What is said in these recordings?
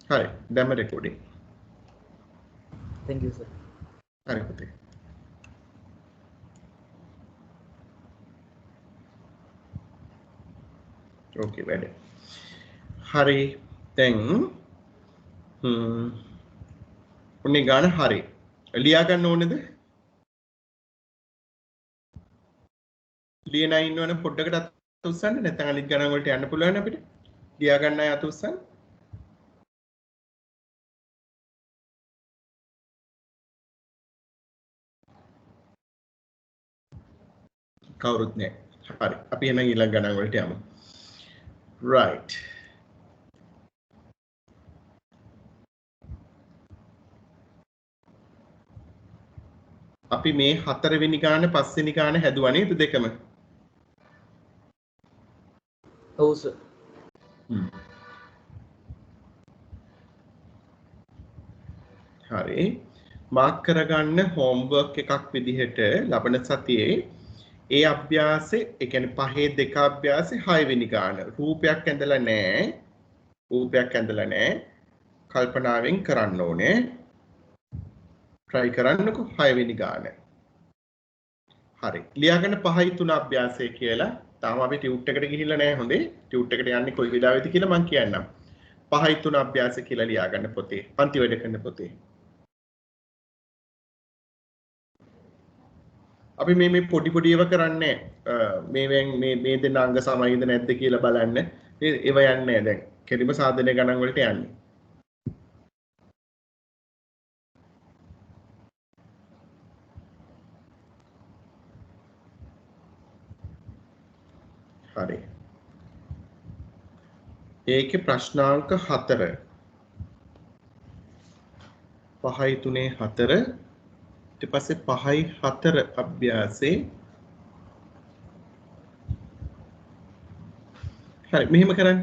හරි. දැම්ම recording. Thank you sir. හරි පුතේ. ඕකේ වැඩ. හරි. දැන් උන්නේ ගාන හරි. ලියා ගන්න ඕනේද? ලියනා ඉන්නවනේ පොඩ්ඩකට අත උස්සන්න නැත්නම් අනිත් ගණන් වලට යන්න පුළුවන් අපිට. ලියා ගන්න අය අත උස්සන්න. කවුරුත් නැහැ. හරි. අපි එහෙනම් ඊළඟ ගණන් වලට යමු. right. අපි මේ 4 වෙනි ගාන 5 වෙනි ගාන හැදුවා නේද දෙකම? ඔව් සර්. හරි. මාක් කරගන්න හෝම්වර්ක් එකක් විදිහට ලබන සතියේ ඒ අභ්‍යාසෙ ඒ කියන්නේ පහේ දෙක අභ්‍යාසෙ 6 වෙනි ගාන රූපයක් ඇඳලා නැහැ. රූපයක් ඇඳලා නැහැ. කල්පනාවෙන් කරන්න ඕනේ. try කරන්නකෝ 6 වෙනි ගාන. හරි. ලියාගන්න 5යි 3 අභ්‍යාසය කියලා. තාම අපි ටියුට් එකට ගිහිල්ලා නැහැ හොඳේ. ටියුට් එකට යන්නේ කොයි වෙලාවෙද කියලා මම කියන්නම්. 5යි 3 අභ්‍යාසය කියලා ලියාගන්න පොතේ. පන්ති වැඩ කරන පොතේ. අපි මේ පොඩි පොඩි ඒවා කරන්නේ මේ දෙන්න අංග සමයිද නැද්ද කියලා බලන්න. ඒව යන්නේ නැහැ දැන්. කෙලිම සාධනය ගණන් වලට යන්නේ. හරි. ඒකේ ප්‍රශ්නාංක 4. 5යි 3 4 ඊට පස්සේ 5යි 4 අභ්‍යාසේ හරි මෙහෙම කරන්න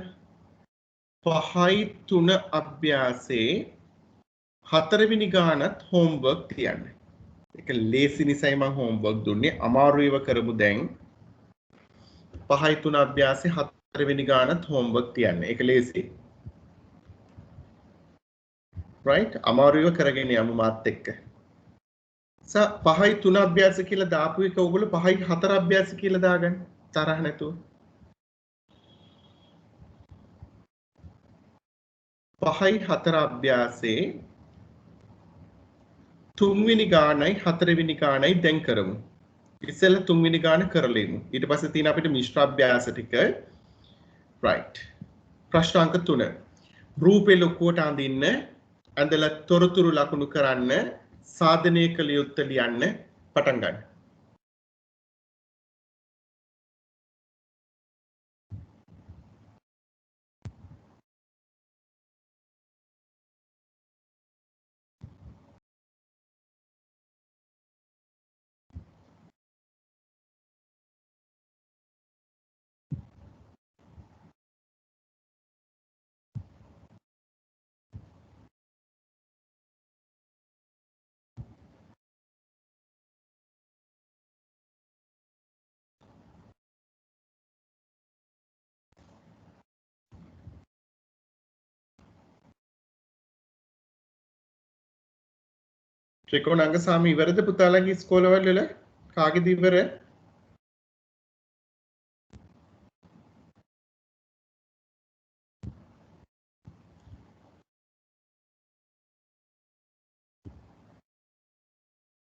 5යි 3 අභ්‍යාසේ 4 වෙනි ගානත් හෝම්වර්ක් තියන්න. ඒක ලේසි නිසායි මම හෝම්වර්ක් දුන්නේ. අමාරු ඒවා කරමු දැන්. 5යි 3 අභ්‍යාසේ 4 වෙනි ගානත් හෝම්වර්ක් තියන්න. ඒක ලේසි. right අමාරු ඒවා කරගෙන යමු මාත් එක්ක. 5යි 3 අභ්‍යාස කියලා දාපු එක ඔයගොල්ලෝ 5යි 4 අභ්‍යාස කියලා දාගන්න. තරහ නැතුව. 5යි 4 අභ්‍යාසයේ 3 වෙනි ගානයි 4 වෙනි ගානයි දැන් කරමු. ඉස්සෙල්ලා 3 වෙනි ගාන කරලා ඉමු. ඊට පස්සේ තියෙන අපිට මිශ්‍ර අභ්‍යාස ටික. right. ප්‍රශ්න අංක 3. රූපේ ලොකුවට අඳින්න ඇඳලා තොරතුරු ලකුණු කරන්න සාධනය කළ යුත්තේ ලියන්න පටන් ගන්න. ත්‍රිකෝණ අංග සාම ඉවරද පුතාලගේ ඉස්කෝලවල වල කාගේද ඉවර?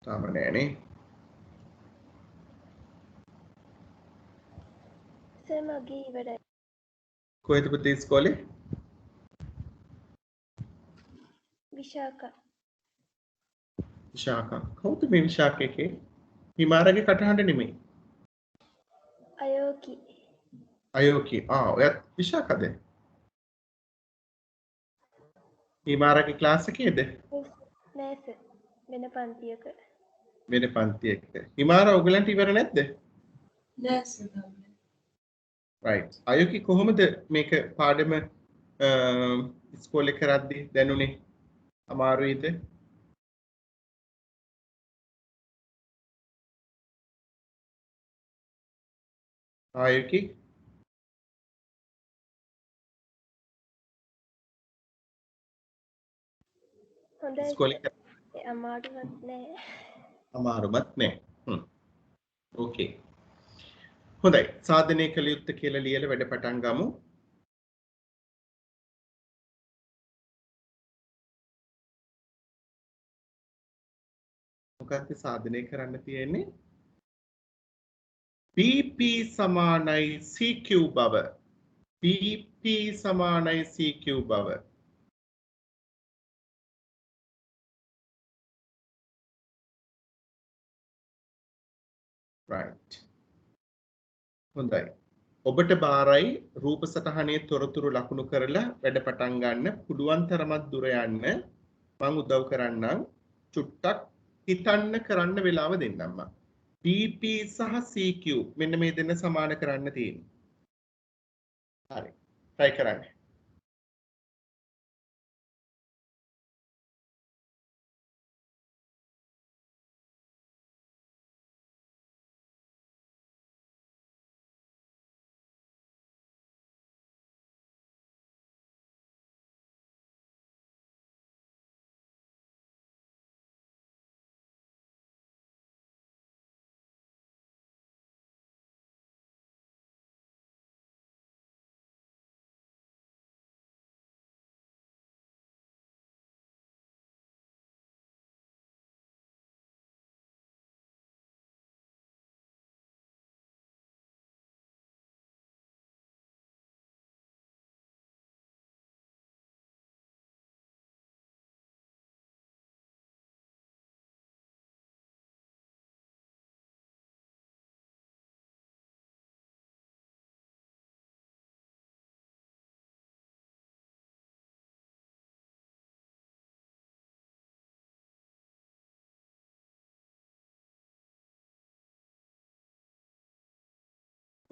තාම නෑනේ. සර් මගේ ඉවරයි. කොහෙද පුතේ ඉස්කෝලේ? විශාකා. විශාකා. කවුද මේ විශාකා එකේ? හිමාරගේ කටහඬ නෙමෙයි. අයෝකි. අයෝකි. ඔයත් විශාකද? හිමාරගේ ක්ලාස් එකේද? නෑ සර්. වෙන පන්තියක. වෙන පන්තියක. හිමාර ඔයගලන්ට ඉවර නැද්ද? නෑ සර්. right. අයෝකි කොහොමද මේක පාඩම ඉස්කෝලේ කරද්දි දැනුනේ? අමාරුයිද? අයෝකි හොඳයි ඉස්කෝලේ සර්. අමාරුවත් නෑ. අමාරුමත් නෑ. ඕකේ. හොඳයි. සාධනය කළ යුත්තේ කියලා ලියලා වැඩ පටන් ගමු. මොකක්ද සාධනය කරන්න තියෙන්නේ? BP සමානයි CQ බව. BP සමානයි CQ බව. right. හොඳයි. ඔබට බාරයි රූප සටහනේ තොරතුරු ලකුණු කරලා වැඩ පටන් ගන්න. පුළුවන් තරමක් දුර යන්න මම උදව් කරන්නම්. චුට්ටක් හිතන්න කරන්න වෙලාව දෙන්නම් මම. BP සහ CQ මෙන්න මේ දෙන්න සමාන කරන්න තියෙන්නේ. හරි. try කරන්න.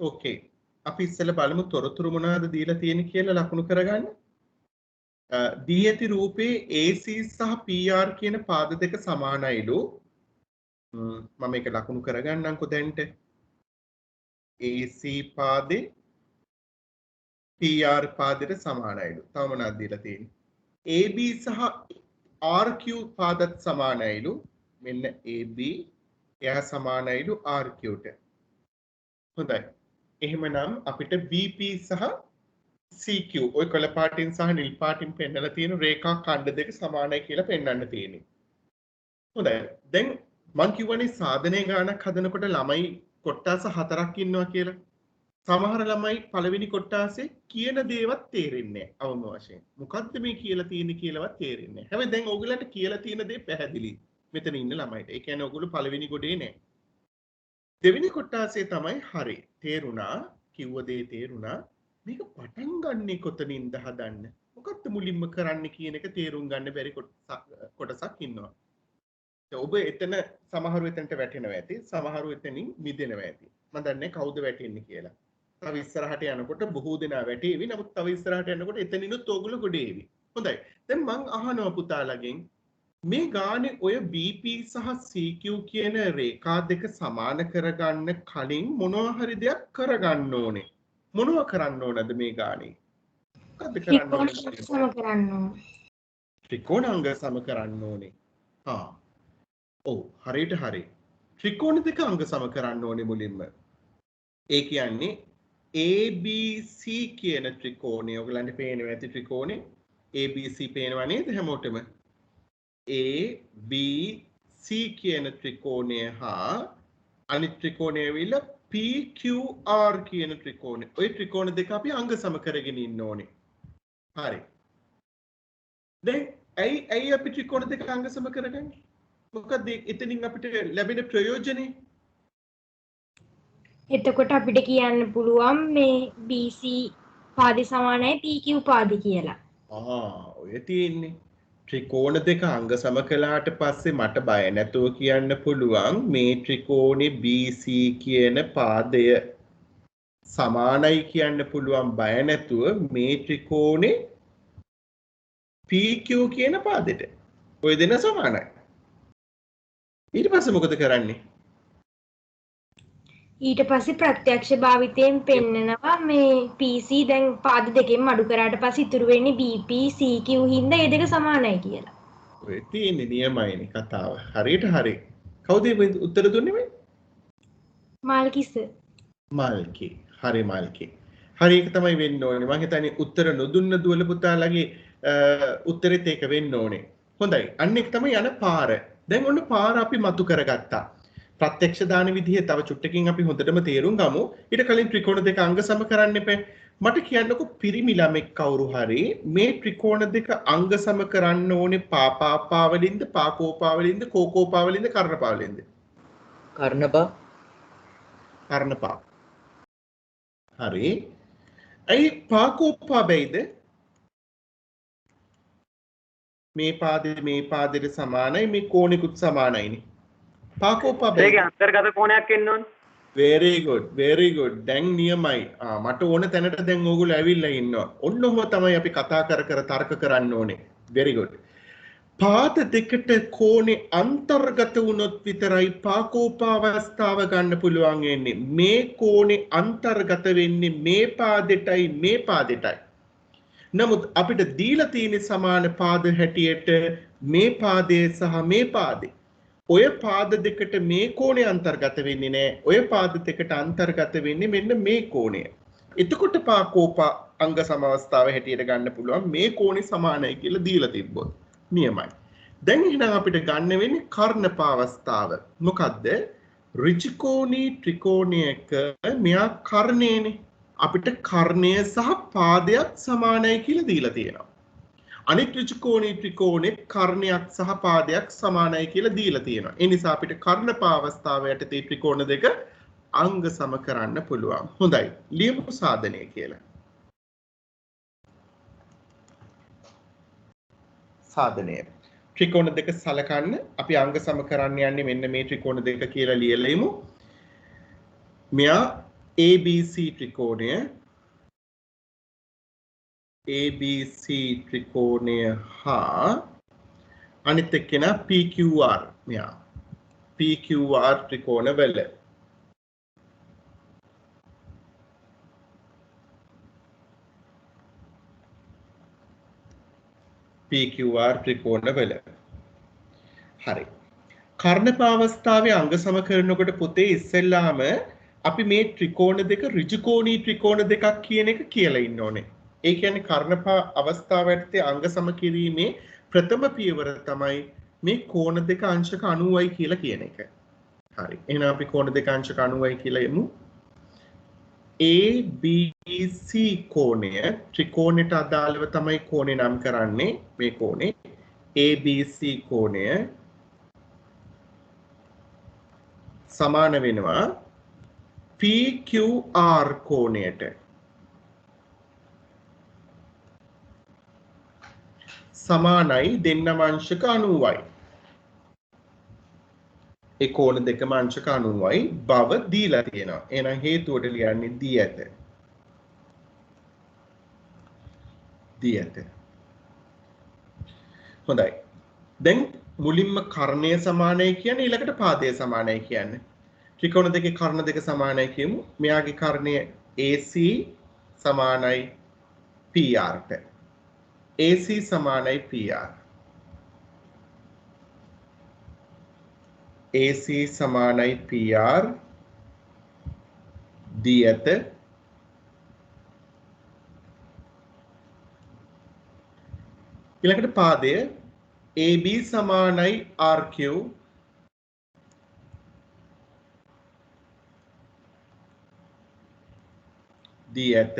ඕකේ. අපි ඉස්සෙල්ලා බලමු තොරතුරු මොනවද දීලා තියෙන්නේ කියලා ලකුණු කරගන්න. දී ඇති රූපේ AC සහ PR කියන පාද දෙක සමානයිලු. මම මේක ලකුණු කරගන්නම්කෝ දැන්ට. AC පාදේ PR පාදෙට සමානයිලු. තව මොනවද දීලා තියෙන්නේ? AB සහ RQ පාදත් සමානයිලු. මෙන්න AB එයා සමානයිලු RQ ට. හොඳයි. එහෙමනම් අපිට BP සහ CQ ඔය කළ පාටින් සහ නිල් පාටින් පෙන්නලා තියෙන රේඛා ඛණ්ඩ දෙක සමානයි කියලා පෙන්වන්න තියෙන්නේ. හොඳයි. දැන් මම කියවනේ සාධනය ගානක් හදනකොට ළමයි කොට්ටාස 4ක් ඉන්නවා කියලා. සමහර ළමයි පළවෙනි කොට්ටාසේ කියන දේවත් තේරෙන්නේ නැහැ අවම වශයෙන්. මොකද්ද මේ කියලා තියෙන්නේ කියලාවත් තේරෙන්නේ නැහැ. හැබැයි දැන් ඕගොල්ලන්ට කියලා තියෙන දේ පැහැදිලි. මෙතන ඉන්න ළමයිට. ඒ කියන්නේ ඕගොල්ලෝ පළවෙනි කොටේ නැහැ. දෙවෙනි කොටාසේ තමයි හරි තේරුණා කිව්ව දේ තේරුණා මේක පටන් ගන්නෙ කොතනින්ද හදන්න මොකක්ද මුලින්ම කරන්න කියන එක තේරුම් ගන්න බැරි කොටසක් ඉන්නවා. ඔබ එතන සමහරු එතනට වැටෙනවා ඇති සමහරු එතනින් මිදෙනවා ඇති. මම දන්නේ කවුද වැටෙන්නේ කියලා. තව ඉස්සරහට යනකොට බොහෝ දෙනා වැටේවි. නමුත් තව ඉස්සරහට යනකොට එතනිනුත් ඕගොල්ලෝ ගොඩේවි. හොඳයි. දැන් මං අහනවා පුතාලගෙන් මේ ගානේ ඔය BP සහ CQ කියන රේඛා දෙක සමාන කරගන්න කලින් මොනවා හරි දෙයක් කරගන්න ඕනේ. මොනවා කරන්න ඕනද මේ ගානේ? මොකද්ද කරන්න ඕනේ? සම කරන්න ඕනේ. ත්‍රිකෝණාංග සම කරන්න ඕනේ. හා. ඔව් හරියට හරි. ත්‍රිකෝණ දෙක අංග සම කරන්න ඕනේ මුලින්ම. ඒ කියන්නේ ABC කියන ත්‍රිකෝණය ඔයගලන්ට පේනවා ඇති ත්‍රිකෝණේ ABC පේනවා නේද හැමෝටම? ABC කියන ත්‍රිකෝණය හා අනිත් ත්‍රිකෝණය ඇවිල්ලා PQR කියන ත්‍රිකෝණය. ওই ත්‍රිකෝණ දෙක අපි අංග සම කරගෙන ඉන්න ඕනේ. හරි. දැන් ඇයි අපි ත්‍රිකෝණ දෙක අංග සම කරගන්නේ? මොකද එතනින් අපිට ලැබෙන ප්‍රයෝජනේ? එතකොට අපිට කියන්න පුළුවන් මේ BC පාදේ සමානයි PQ පාදේ කියලා. ඔය තියෙන්නේ. ත්‍රිකෝණ දෙක අංග සම කළාට පස්සේ මට බය නැතුව කියන්න පුළුවන් මේ ත්‍රිකෝණේ BC කියන පාදය සමානයි කියන්න පුළුවන් බය නැතුව මේ ත්‍රිකෝණේ PQ කියන පාදෙට. ඔය දෙන සමානයි. ඊට පස්සේ මොකද කරන්නේ? ඊට පස්සේ ප්‍රත්‍යක්ෂ භාවිතයෙන් පෙන්නනවා මේ PC දැන් පාද දෙකෙන් අඩු කරාට පස්සේ ඉතුරු වෙන්නේ BP CQ හින්දා මේ දෙක සමානයි කියලා. ඔය තියෙන්නේ නියමයිනේ කතාව. හරියට හරි. කවුද මේ උත්තර දුන්නේ මේ? මාල්කි සර්. මල්කි. හරි මල්කි. හරි ඒක තමයි වෙන්න ඕනේ. මම හිතන්නේ උත්තර නොදුන්න දුවල පුතාලගේ උත්තරෙත් ඒක වෙන්න ඕනේ. හොඳයි. අන්න ඒක තමයි යන පාර. දැන් ඔන්න පාර අපි මතු කරගත්තා. ප්‍රත්‍යක්ෂ දාන විදිහේ තව චුට්ටකින් අපි හොඳටම තේරුම් ගමු. ඊට කලින් ත්‍රිකෝණ දෙක අංග සම කරන්න එපා. මට කියන්නකෝ පිරිමි ළමෙක් කවුරු හරි මේ ත්‍රිකෝණ දෙක අංග සම කරන්න ඕනේ පාපාපා වලින්ද පාකෝපා වලින්ද කෝකෝපා වලින්ද කර්ණපා වලින්ද? කර්ණපා. කර්ණපා. හරි. ඇයි පාකෝපා බැයිද? මේ පාදෙට සමානයි මේ කෝණෙකුත් සමානයිනේ. පාකෝපා බැයි. ඒකේ අන්තර්ගත කෝණයක් එන්න ඕනේ. very good දැන් නියමයි. මට ඕන තැනට දැන් ඕගොල්ලෝ ඇවිල්ලා ඉන්නවා. ඔන්න ඔහොම තමයි අපි කතා කර තර්ක කරන්න ඕනේ. very good. පාද දෙකට කෝණේ අන්තර්ගත වුණොත් විතරයි පාකෝපා අවස්ථාව ගන්න පුළුවන් වෙන්නේ. මේ කෝණේ අන්තර්ගත වෙන්නේ මේ පාදෙටයි මේ පාදෙටයි. නමුත් අපිට දීලා තියෙන සමාන පාද හැටියට මේ පාදයේ සහ මේ පාදේ. ඔය පාද දෙකට මේ කෝණය අන්තර්ගත වෙන්නේ නැහැ. ඔය පාද දෙකට අන්තර්ගත වෙන්නේ මෙන්න මේ කෝණය. එතකොට පාකෝපා අංග සම අවස්ථාව හැටියට ගන්න පුළුවන් මේ කෝණේ සමානයි කියලා දීලා තිබ්බොත්. නියමයි. දැන් එහෙනම් අපිට ගන්න වෙන්නේ කර්ණපා අවස්ථාව. මොකද්ද? ඍජුකෝණී ත්‍රිකෝණයක මෙයා කර්ණයනේ. අපිට කර්ණය සහ පාදයක් සමානයි කියලා දීලා තියෙනවා. අනිත් ත්‍රිකෝණී ත්‍රිකෝණේ කර්ණයක් සහ පාදයක් සමානයි කියලා දීලා තියෙනවා. ඒ නිසා අපිට කර්ණපා අවස්ථාව යටතේ ත්‍රිකෝණ දෙක අංග සම කරන්න පුළුවන්. හොඳයි. ලියමු සාධනය කියලා. සාධනය. ත්‍රිකෝණ දෙක සලකන්න අපි අංග සම කරන්න යන්නේ මෙන්න මේ ත්‍රිකෝණ දෙක කියලා ලියලා ඉමු. මෙයා ABC ත්‍රිකෝණය ABC ත්‍රිකෝණය හා අනිත් එක්කෙනා PQR මෙයා PQR ත්‍රිකෝණ වල PQR ත්‍රිකෝණ වල හරි කර්ණපා අවස්ථාවේ අංග සම කරනකොට පුතේ ඉස්සෙල්ලාම අපි මේ ත්‍රිකෝණ දෙක ඍජුකෝණී ත්‍රිකෝණ දෙකක් කියන එක කියලා ඉන්න ඕනේ. ඒ කියන්නේ කර්ණපා අවස්ථාවට අංග සම කිරීමේ ප්‍රථම පියවර තමයි මේ කෝණ දෙක අංශක 90යි කියලා කියන එක. හරි. එහෙනම් අපි කෝණ දෙක අංශක 90යි කියලා යමු. ABC කෝණය ත්‍රිකෝණයට අදාළව තමයි කෝණේ නම් කරන්නේ. මේ කෝණේ ABC කෝණය සමාන වෙනවා PQR කෝණයට. සමානයි දෙන්නම අංශක 90යි. ඒ කෝණ දෙකම අංශක 90යි බව දීලා තියෙනවා. එහෙනම් හේතුවට ලියන්නේ දී ඇත. දී ඇත. හොඳයි. දැන් මුලින්ම කර්ණය සමානයි කියන්නේ ඊළඟට පාදය සමානයි කියන්නේ. ත්‍රිකෝණ දෙකේ කර්ණ දෙක සමානයි කියමු. මෙයාගේ කර්ණය AC සමානයි PR ට. AC සමානයි PR. AC සමානයි PR දී ඇත. ඊළඟට පාදය AB සමානයි RQ දී ඇත.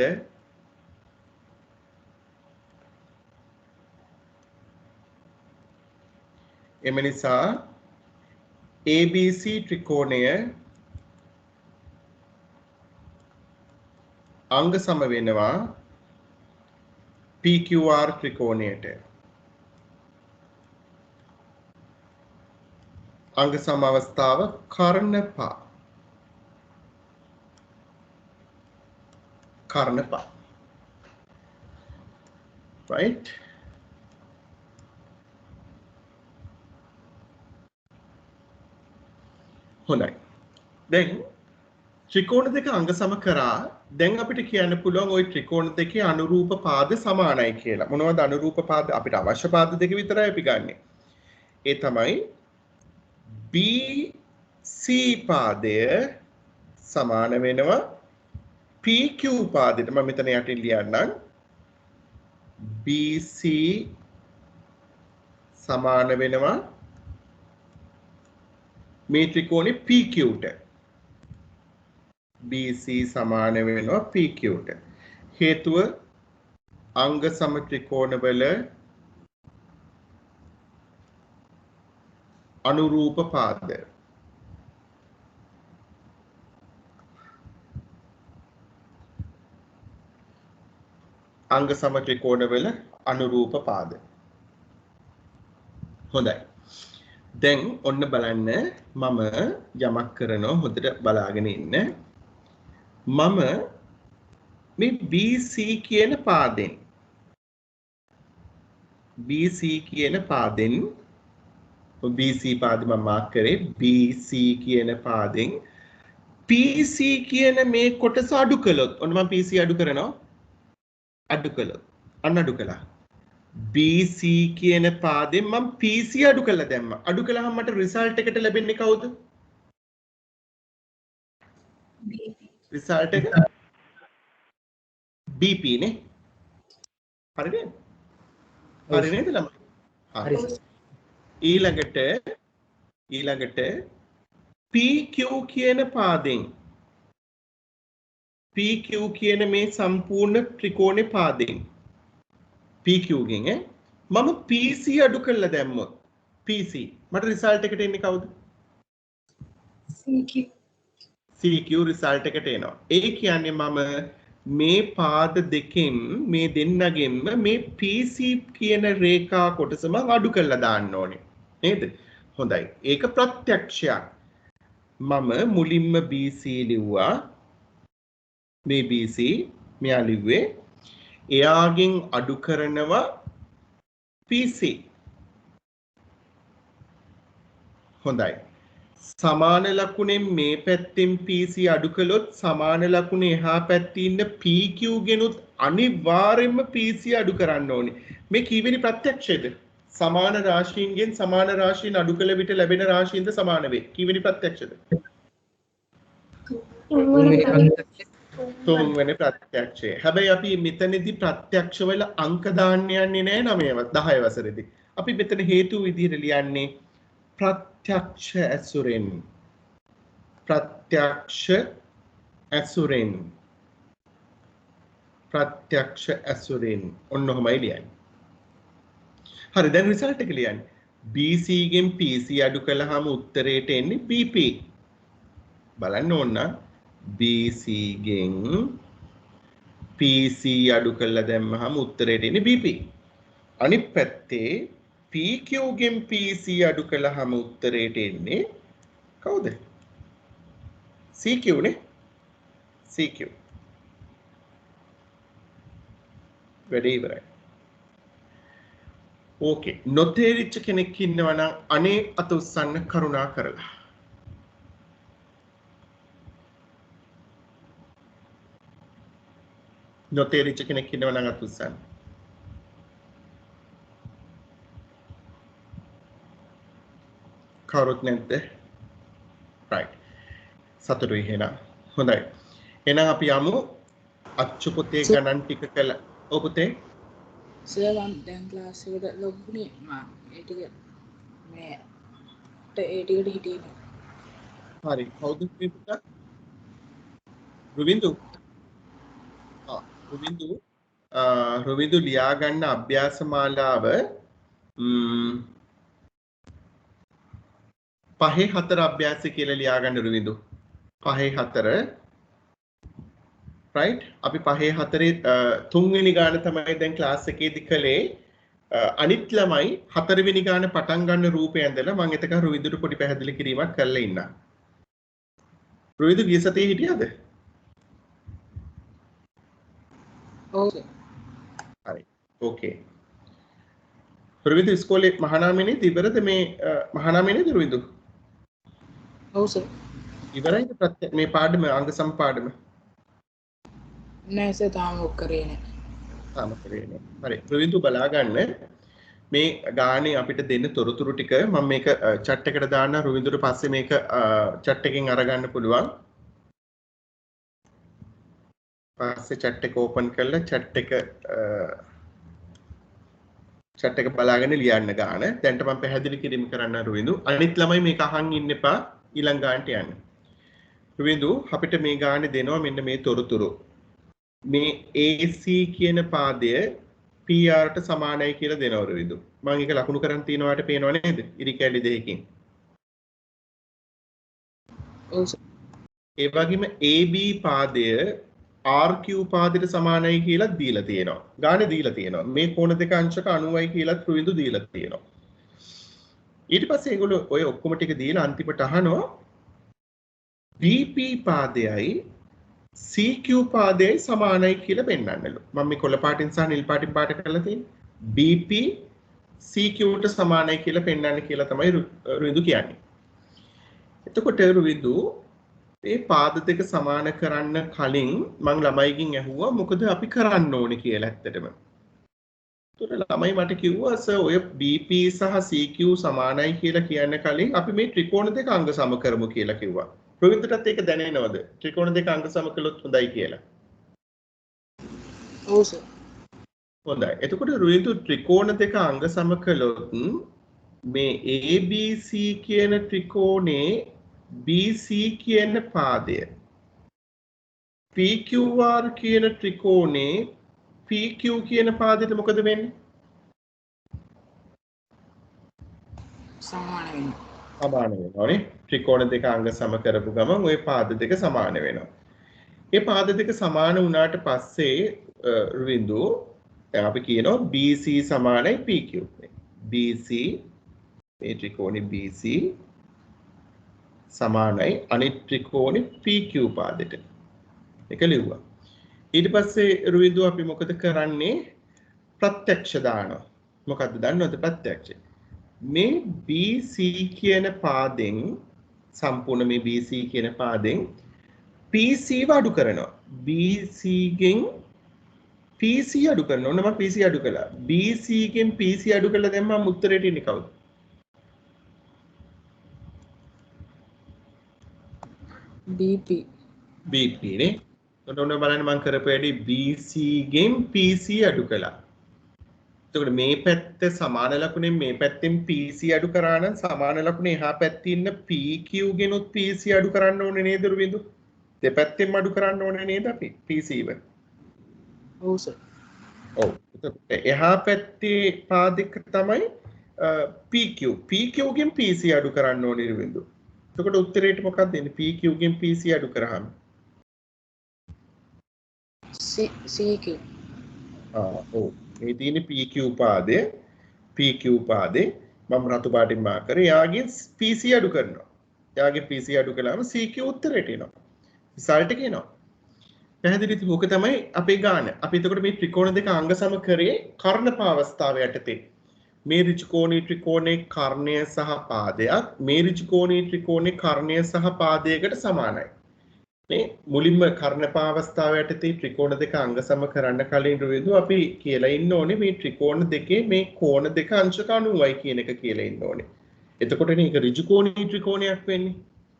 එම නිසා ABC ත්‍රිකෝණය අංග සම වෙනවා PQR ත්‍රිකෝණයට. අංග සම අවස්ථාව කර්ණපා. කර්ණපා. right? හොඳයි. දැන් ත්‍රිකෝණ දෙක අංග සම කරා. දැන් අපිට කියන්න පුළුවන් ওই ත්‍රිකෝණ දෙකේ අනුරූප පාද සමානයි කියලා. මොනවද අනුරූප පාද? අපිට අවශ්‍ය පාද දෙක විතරයි අපි ගන්නෙ. ඒ තමයි BC පාදය සමාන වෙනවා PQ පාදයට. මම මෙතන යටින් ලියන්නම්. BC සමාන වෙනවා මේ ත්‍රිකෝණේ PQට. BC සමාන වෙනවා PQට. හේතුව අංග සම ත්‍රිකෝණවල අනුරූප පාද. අංග සම ත්‍රිකෝණවල අනුරූප පාද. හොඳයි. දැන් ඔන්න බලන්න මම යමක් කරනවා හොඳට බලාගෙන ඉන්න. මම මේ BC කියන පාදෙන් BC පාදෙ මම මාක් කරේ BC කියන පාදෙන් PC කියන මේ කොටස අඩු කළොත් ඔන්න මම PC අඩු කරනවා. අඩු කළොත් අන්න අඩු කළා. BC කියන පාදෙන් මම PC අඩු කළා දැම්මා. අඩු කළාම මට රිසල්ට් එකට ලැබෙන්නේ කවුද? රිසල්ට් එක BP නේ. හරිද? හරි නේද ළමයි? හරි. ඊළඟට PQ කියන පාදෙන් PQ කියන මේ සම්පූර්ණ ත්‍රිකෝණේ පාදෙන් PQ ගෙන් මම PC අඩු කරලා දැම්මොත් PC මට රිසල්ට් එකට එන්නේ කවුද? CQ රිසල්ට් එකට එනවා. ඒ කියන්නේ මම මේ පාද දෙකෙන් මේ දෙන්නගෙන්ම මේ PC කියන රේඛා කොටස මම අඩු කරලා දාන්න ඕනේ. නේද? හොඳයි. ඒක ප්‍රත්‍යක්ෂයක්. මම මුලින්ම BC ලිව්වා. මේ BC මෙයා ලිව්වේ එයාගෙන් අඩු කරනවා PC. හොඳයි. සමාන ලකුණෙන් මේ පැත්තෙන් PC අඩු කළොත් සමාන ලකුණේ එහා පැත්තේ ඉන්න PQ ගෙනුත් අනිවාර්යයෙන්ම PC අඩු කරන්න ඕනේ. මේ කීවෙනි ප්‍රත්‍යක්ෂයද? සමාන රාශීන්ගෙන් සමාන රාශීන් අඩු කළ විට ලැබෙන රාශීන්ද සමාන වේ. කීවෙනි ප්‍රත්‍යක්ෂද? තුන්වෙනි ප්‍රත්‍යක්ෂය. හැබැයි අපි මෙතනදී ප්‍රත්‍යක්ෂ වල අංක දාන්න යන්නේ නැහැ 9 10 වසරේදී. අපි මෙතන හේතු විදිහට ලියන්නේ ප්‍රත්‍යක්ෂ ඇසුරෙන්. ප්‍රත්‍යක්ෂ ඇසුරෙන් ඔන්න ඔහමයි ලියන්නේ. හරි දැන් රිසල්ට් එක ලියන්නේ. BC ගෙන් PC අඩු කළාම උත්තරයට එන්නේ BP. බලන්න ඕන BC ගෙන් PC අඩු කළා දැම්මහම උත්තරයට එන්නේ BP. අනිත් පැත්තේ PQ ගෙන් PC අඩු කළාම උත්තරයට එන්නේ කවුද? CQ නේ. CQ. වැඩේ ඉවරයි. ඕකේ. නොතේරිච්ච කෙනෙක් ඉන්නවා නම් අනේ අත උස්සන්න කරුණා කරලා. නොතේරිච්ච කෙනෙක් ඉන්නවා නම් අත උස්සන්න. කවුරුත් නැද්ද? right. සතුටුයි එහෙනම්. හොඳයි. එහෙනම් අපි යමු අච්චු පොතේ ගණන් ටික කළා. ඔව් පුතේ. සර් මම දැන් ක්ලාස් එකට ලොග්ුනේ මම ඒ ටික මේ ඒ ටිකට හිටියේ නෑ. හරි. කවුද මේ පුතා? රුවින්දු. රුවින්දු ලියා ගන්න අභ්‍යාස මාලාව 5-4 අභ්‍යාසය කියලා ලියා ගන්න රුවින්දු. 5-4 right අපි 5-4 තුන්වෙනි ගාන තමයි දැන් ක්ලාස් එකේදී කළේ. අනිත් ළමයි 4 වෙනි ගාන පටන් ගන්න රූපය ඇඳලා මම එතක රුවින්දුට පොඩි පැහැදිලි කිරීමක් කරලා ඉන්නම්. රුවින්දු ගිය සතියේ හිටියද? ඔව්. හරි. ඕකේ. රුවින්දු ඉස්කෝලේ මහානාමයේ ඉවරද මේ මහානාමයේද රුවින්දු? ඔව් සර්. ඉවරයිද මේ පාඩම අංග සම පාඩම? නෑ සර් තාම ඔක් කරේ නෑ. තාම කරේ නෑ. හරි. රුවින්දු බලා ගන්න. මේ ගානේ අපිට දෙන්න තොරතුරු ටික මම මේක chat එකට දාන්න රුවිඳුට පස්සේ මේක chat එකෙන් අරගන්න පුළුවන්. පස්සේ chat එක open කරලා chat එක බලාගෙන ලියන්න ගාන. දැන්ට මම පැහැදිලි කිරීම කරන්න රුවිඳු. අනිත් ළමයි මේක අහන් ඉන්න එපා ඊළඟ ගානට යන්න. රුවිඳු අපිට මේ ගානේ දෙනවා මෙන්න මේ තොරතුරු. මේ AC කියන පාදය PR ට සමානයි කියලා දෙනවා රුවිඳු. මම ඒක ලකුණු කරන් තියනවාට පේනව නේද? ඉරි කැලි දෙකකින්. ඔව් සර්. ඒ වගේම AB පාදය RQ පාදයට සමානයි කියලා දීලා තියෙනවා. ගානේ දීලා තියෙනවා. මේ කෝණ දෙක අංශක 90යි කියලා රුවිඳු දීලා තියෙනවා. ඊට පස්සේ ඒගොල්ලෝ ඔය ඔක්කොම ටික දීලා අන්තිමට අහනවා BP පාදයයි CQ පාදයයි සමානයි කියලා පෙන්වන්නලු. මම මේ කොළ පාටින් සහ නිල් පාටින් පාට කරලා තියෙන්නේ. BP CQ ට සමානයි කියලා පෙන්වන්න කියලා තමයි රුවිඳු කියන්නේ. එතකොට රුවිඳු මේ පාද දෙක සමාන කරන්න කලින් මම ළමයිගෙන් ඇහුවා මොකද අපි කරන්න ඕනේ කියලා ඇත්තටම. ඒතර ළමයි මට කිව්වා සර් ඔය BP සහ CQ සමානයි කියලා කියන්න කලින් අපි මේ ත්‍රිකෝණ දෙක අංග සම කරමු කියලා කිව්වා. රුවින්දටත් ඒක දැනෙනවද? ත්‍රිකෝණ දෙක අංග සම කළොත් හොඳයි කියලා. ඔව් සර්. හොඳයි. එතකොට රුවින්ද ත්‍රිකෝණ දෙක අංග සම කළොත් මේ ABC කියන ත්‍රිකෝණේ BC කියන පාදය PQR කියන ත්‍රිකෝණේ PQ කියන පාදයට මොකද වෙන්නේ? සමාන වෙනවා. සමාන වෙනවානේ. ත්‍රිකෝණ දෙක අංග සම කරපු ගමන් ওই පාද දෙක සමාන වෙනවා. මේ පාද දෙක සමාන වුණාට පස්සේ රුවින්දු දැන් අපි කියනවා BC සමානයි PQ. BC මේ ත්‍රිකෝණේ BC සමානයි අනිත් ත්‍රිකෝණේ PQ පාදයට. ඒක ලිව්වා. ඊට පස්සේ රුවින්දු අපි මොකද කරන්නේ? ප්‍රත්‍යක්ෂ දානවා. මොකද්ද දන්නවද ප්‍රත්‍යක්ෂ? මේ BC කියන පාදෙන් සම්පූර්ණ මේ BC කියන පාදෙන් PC අඩු කරනවා. BC ගෙන් PC අඩු කරනවා. ඔන්න මම PC අඩු කළා. BC ගෙන් PC අඩු කළා දැන් මම උත්තරේට ඉන්නේ කවුද? BP. BP නේ. ඔන්න බලන්න මම කරපු වැඩි BC ගෙන් PC අඩු කළා. එතකොට මේ පැත්ත සමාන ලකුණෙන් මේ පැත්තෙන් PC අඩු කරා නම් සමාන ලකුණේ එහා පැත්තේ ඉන්න PQ ගෙනුත් PC අඩු කරන්න ඕනේ නේද රුවින්දු? දෙපැත්තෙන්ම අඩු කරන්න ඕනේ නේද අපි PC එක? ඔව් සර්. ඔව්. එහා පැත්තේ පාදක තමයි PQ. PQ ගෙන් PC අඩු කරන්න ඕනේ රුවින්දු. එතකොට උත්තරේට මොකක්ද එන්නේ? PQ ගෙන් PC අඩු කරාම CQ. ඔව්. මේ තියෙන PQ පාදේ මම රතු පාටින් මාක් කරේ. යාගෙන් PC අඩු කරනවා. යාගේ PC අඩු කළාම CQ උත්තරේට එනවා. රිසල්ට් එක එනවා. පැහැදිලිද? ඕක තමයි අපේ ගාන. අපි එතකොට මේ ත්‍රිකෝණ දෙක අංග සම කරේ කර්ණපාවස්ථාව යටතේ. මේ ඍජුකෝණී ත්‍රිකෝණේ කර්ණය සහ පාදයක් මේ ඍජුකෝණී ත්‍රිකෝණේ කර්ණය සහ පාදයකට සමානයි. මේ මුලින්ම කර්ණපාවස්ථාව යටතේ ත්‍රිකෝණ දෙක අංග සම කරන්න කලින් රුවින්දු අපි කියලා ඉන්න ඕනේ මේ ත්‍රිකෝණ දෙකේ මේ කෝණ දෙක අංශක 90යි කියන එක කියලා ඉන්න ඕනේ. එතකොටනේ මේක ඍජුකෝණී ත්‍රිකෝණයක් වෙන්නේ.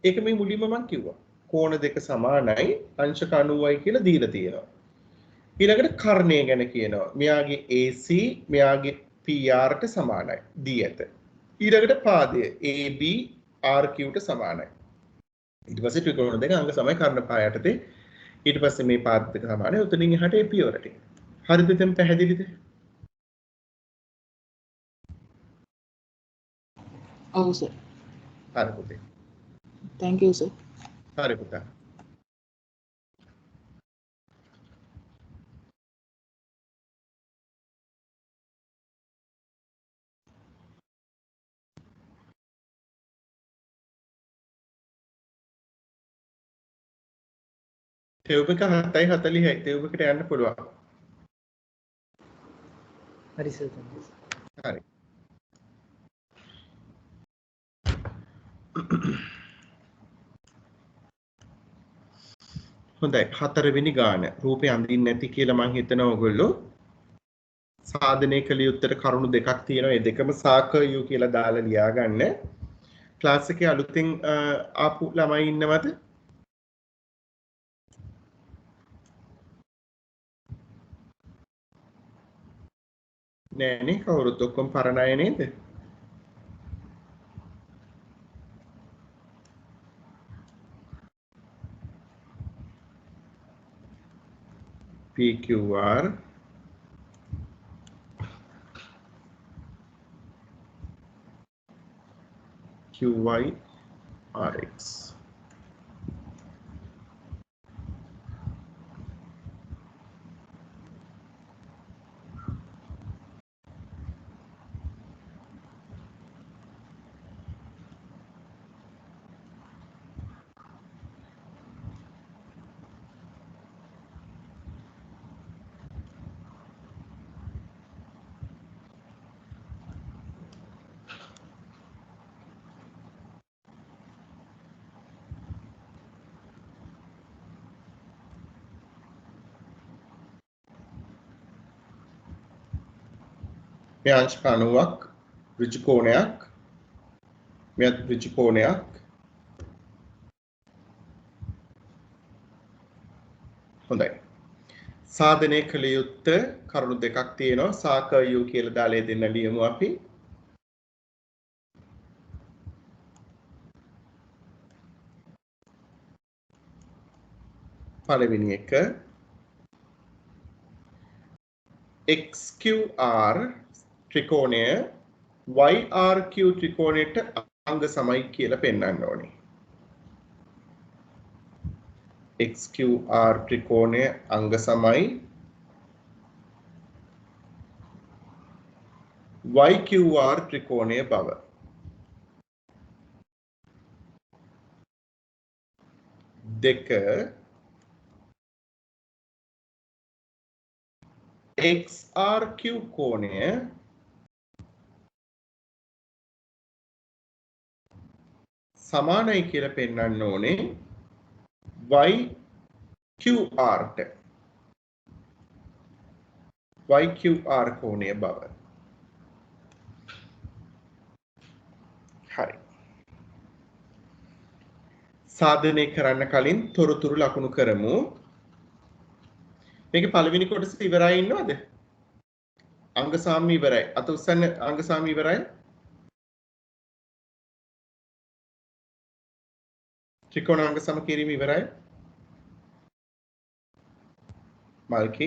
ඒක මේ මුලින්ම මම කිව්වා. කෝණ දෙක සමානයි අංශක 90යි කියලා දීලා තියෙනවා. ඊළඟට කර්ණය ගැන කියනවා. මෙයාගේ AC මෙයාගේ PR ට සමානයි. දී ඇත. ඊළඟට පාදය AB RQ ට සමානයි. ඊට පස්සේ ත්‍රිකෝණ දෙක අංග සමයි කර්ණපාය යටතේ. ඊට පස්සේ මේ පාද දෙක සමානයි. උතනින් එහාට AP වලට. හරිද? දැන් පැහැදිලිද? ඔව් සර්. හරි පුතේ. Thank you sir. හරි පුතා. ටෙවුබ් එක 7:40යි. ටෙවුබ් එකට යන්න පුළුවන්. හරි සර්. හරි. හොඳයි 4 වෙනි ගාන රූපේ අඳින්න නැති කියලා මම හිතනවා ඔයගොල්ලෝ සාධනය කළ යුත්තේ කරුණු දෙකක් තියෙනවා. ඒ දෙකම සාකයු කියලා දාලා ලියා ගන්න. ක්ලාස් එකේ අලුතින් ආපු ළමයි ඉන්නවද? නෑනේ කවුරුත් ඔක්කොම පරණ අය නේද? PQR QY RX මේ අංශ 90ක් ඍජු කෝණයක් මෙයත් ඍජු කෝණයක් හොඳයි සාධනය කළ යුත්තේ කරුණු දෙකක් තියෙනවා සාකයු කියලා දාලා දෙන්න ලියමු අපි පළවෙනි එක XQR ත්‍රිකෝණය YRQ ත්‍රිකෝණයට අංග සමයි කියලා පෙන්වන්න ඕනේ. XQR ත්‍රිකෝණය අංග සමයි YQR ත්‍රිකෝණය බව. දෙක XRQ කෝණය සමානයි කියලා පෙන්වන්න ඕනේ YQR ට YQR කෝණය බව. හරි. සාධනය කරන්න කලින් තොරතුරු ලකුණු කරමු. මේකේ පළවෙනි කොටස ඉවරයි ඉන්නවද? අංග සාම්‍ය ඉවරයි. අත උස්සන්න අංග සාම්‍ය ඉවරයි. ත්‍රිකෝණාංග සම කිරීම ඉවරයි. මල්කි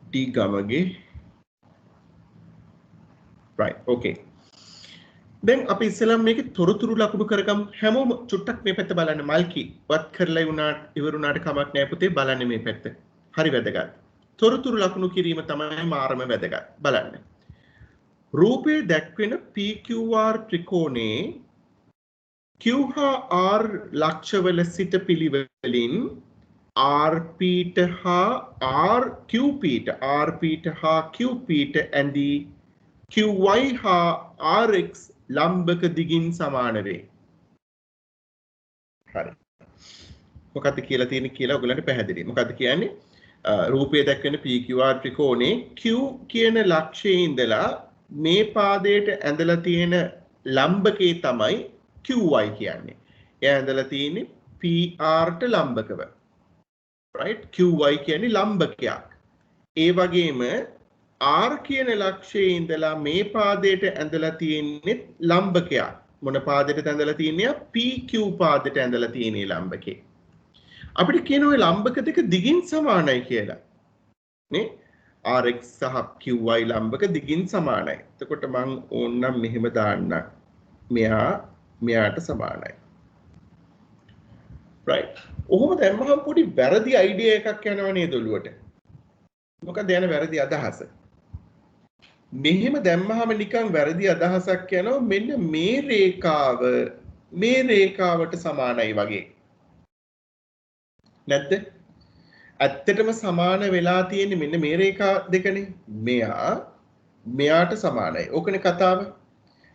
D ගමගේ right okay දැන් අපි ඉස්සෙල්ලාම මේකේ තොරතුරු ලකුණු කරගමු හැමෝම චුට්ටක් මේ පැත්ත බලන්න මල්කි වත් කරලා ඉවරුණාට කමක් නැහැ පුතේ බලන්න මේ පැත්ත හරි වැදගත් තොරතුරු ලකුණු කිරීම තමයි මාරම වැදගත් බලන්න රූපයේ දැක්වෙන PQR ත්‍රිකෝණේ Q හා R ලක්ෂවල සිට පිළිවෙලින් RP ට හා RQP ට RP ට හා QP ට ඇඳී QY හා RX ලම්බක දිගින් සමාන වේ. හරි. මොකක්ද කියලා තියෙන්නේ කියලා ඔයගලන්ට පැහැදිලි. මොකක්ද කියන්නේ? රූපයේ දැක්වෙන PQR ත්‍රිකෝණේ Q කියන ලක්ෂයේ ඉඳලා මේ පාදයට ඇඳලා තියෙන ලම්බකේ තමයි QY කියන්නේ. එයා ඇඳලා තියෙන්නේ PR ට ලම්බකව. right QY කියන්නේ ලම්බකයක්. ඒ වගේම R කියන ලක්ෂයේ ඉඳලා මේ පාදයට ඇඳලා තියෙන්නේ ලම්බකයක්. මොන පාදයට ඇඳලා තියෙන්නේ? PQ පාදයට ඇඳලා තියෙන ලම්බකේ. අපිට කියන ඔය ලම්බක දෙක දිගින් සමානයි කියලා. නේ? RX සහ QY ලම්බක දිගින් සමානයි. එතකොට මම ඕනනම් මෙහෙම දාන්න. මෙයාට සමානයි. right. ඔහොම දැම්මහම පොඩි වැරදි අයිඩියා එකක් යනවා නේද ඔළුවට? මොකද යන වැරදි අදහස? මෙහෙම දැම්මහම නිකන් වැරදි අදහසක් යනවා මෙන්න මේ රේඛාවට සමානයි වගේ. නැද්ද? ඇත්තටම සමාන වෙලා තියෙන්නේ මෙන්න මේ රේඛා දෙකනේ. මෙයාට සමානයි. ඕකනේ කතාව.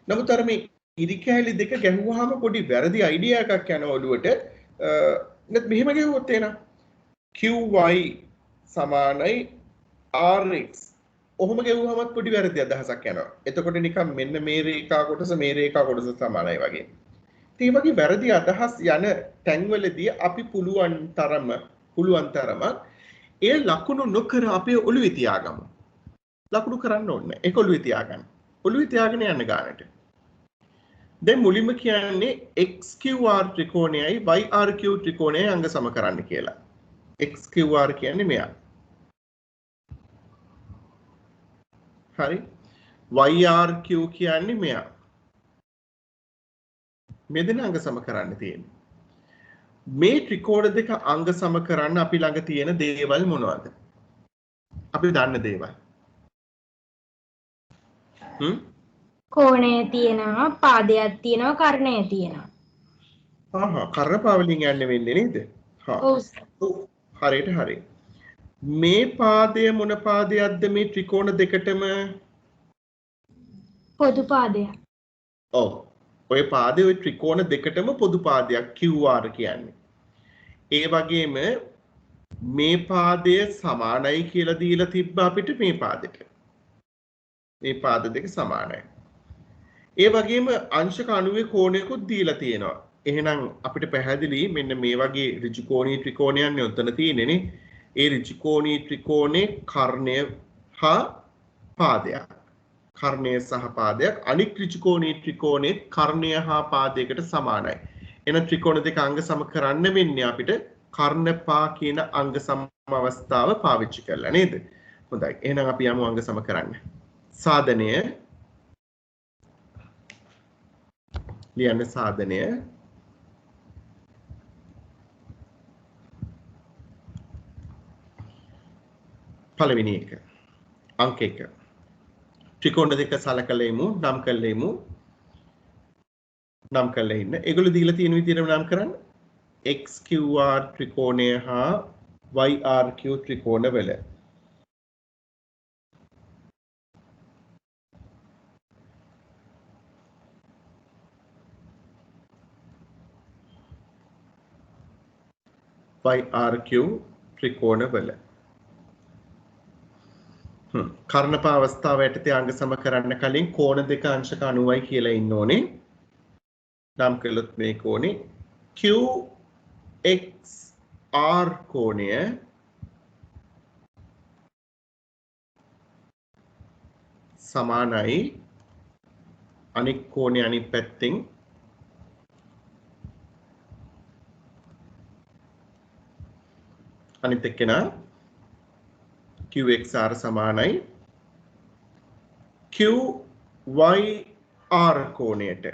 නමුත් අර මේ ඉරිකැලි දෙක ගැහුවාම පොඩි වැරදි අයිඩියා එකක් යනවා ඔළුවට. නැත් මෙහෙම ගැහුවොත් එනවා. QY සමානයි rx ඔහොම ගෙවුවමත් පොඩි වැරදි අදහසක් යනවා. එතකොට නිකන් මෙන්න මේ රේඛා කොටස මේ රේඛා කොටස සමානයි වගේ. ඒ වගේ වැරදි අදහස් යන තැන්වලදී අපි පුළුවන් තරම ඒ ලකුණු නොකර අපේ ඔළුවේ තියාගමු. ලකුණු කරන්න ඕනේ. ඒක ඔළුවේ තියාගන්න. ඔළුවේ තියාගෙන යන්න ගන්නට. දැන් මුලින්ම කියන්නේ XQR ත්‍රිකෝණයයි YRQ ත්‍රිකෝණයයි අංග සම කරන්න කියලා. XQR කියන්නේ මෙයා. හරි. YRQ කියන්නේ මෙයා. මේ දෙන අංග සම කරන්න තියෙන්නේ. මේ ත්‍රිකෝණ දෙක අංග සම කරන්න අපි ළඟ තියෙන දේවල් මොනවද? අපි දන්න දේවල්. කෝණය තියෙනවා, පාදයක් තියෙනවා, කර්ණය තියෙනවා. කර්ණ පාවලින් යන්නේ වෙන්නේ නේද? ඔව්. හරියට හරි. මේ පාදය මොන පාදයක්ද මේ ත්‍රිකෝණ දෙකටම? පොදු පාදයක්. ඔව්. ඔය පාදේ ඔය ත්‍රිකෝණ දෙකටම පොදු පාදයක් QR කියන්නේ. ඒ වගේම මේ පාදය සමානයි කියලා දීලා තිබ්බ අපිට මේ පාදෙට. මේ පාද දෙක සමානයි. ඒ වගේම අංශක 90 කෝණයකුත් දීලා තියෙනවා. එහෙනම් අපිට පැහැදිලි මෙන්න මේ වගේ ඍජුකෝණී ත්‍රිකෝණයක් උතන තියෙන්නේ නේ. ඒ ඍජුකෝණී ත්‍රිකෝණේ කර්ණය හා පාදයක්. කර්ණය සහ පාදයක් අනික් ඍජුකෝණී ත්‍රිකෝණේ කර්ණය හා පාදයකට සමානයි. එන ත්‍රිකෝණ දෙක අංග සම කරන්න වෙන්නේ අපිට කර්ණපා කියන අංග සම අවස්ථාව පාවිච්චි කරලා නේද? හොඳයි. එහෙනම් අපි යමු අංග සම කරන්න. සාධනය ලියන්න සාධනය පළවෙනි එක අංක 1 ත්‍රිකෝණ දෙක සලකලා ඉමු නම් කළා ඉමු නම් කළා ඉන්න ඒගොල්ලෝ දීලා තියෙන විදිහටම නම් කරන්න XQR ත්‍රිකෝණය හා YRQ ත්‍රිකෝණ වල YRQ ත්‍රිකෝණ වල කර්ණපා අවස්ථාව යටතේ අංග සම කරන්න කලින් කෝණ දෙක අංශක 90යි කියලා ඉන්න ඕනේ. නම් කළොත් මේ කෝණේ QXR කෝණය සමානයි අනික් කෝණේ අනිත් පැත්තෙන් අනිත් එක්කෙනා QXR සමානයි QYR කෝණයට.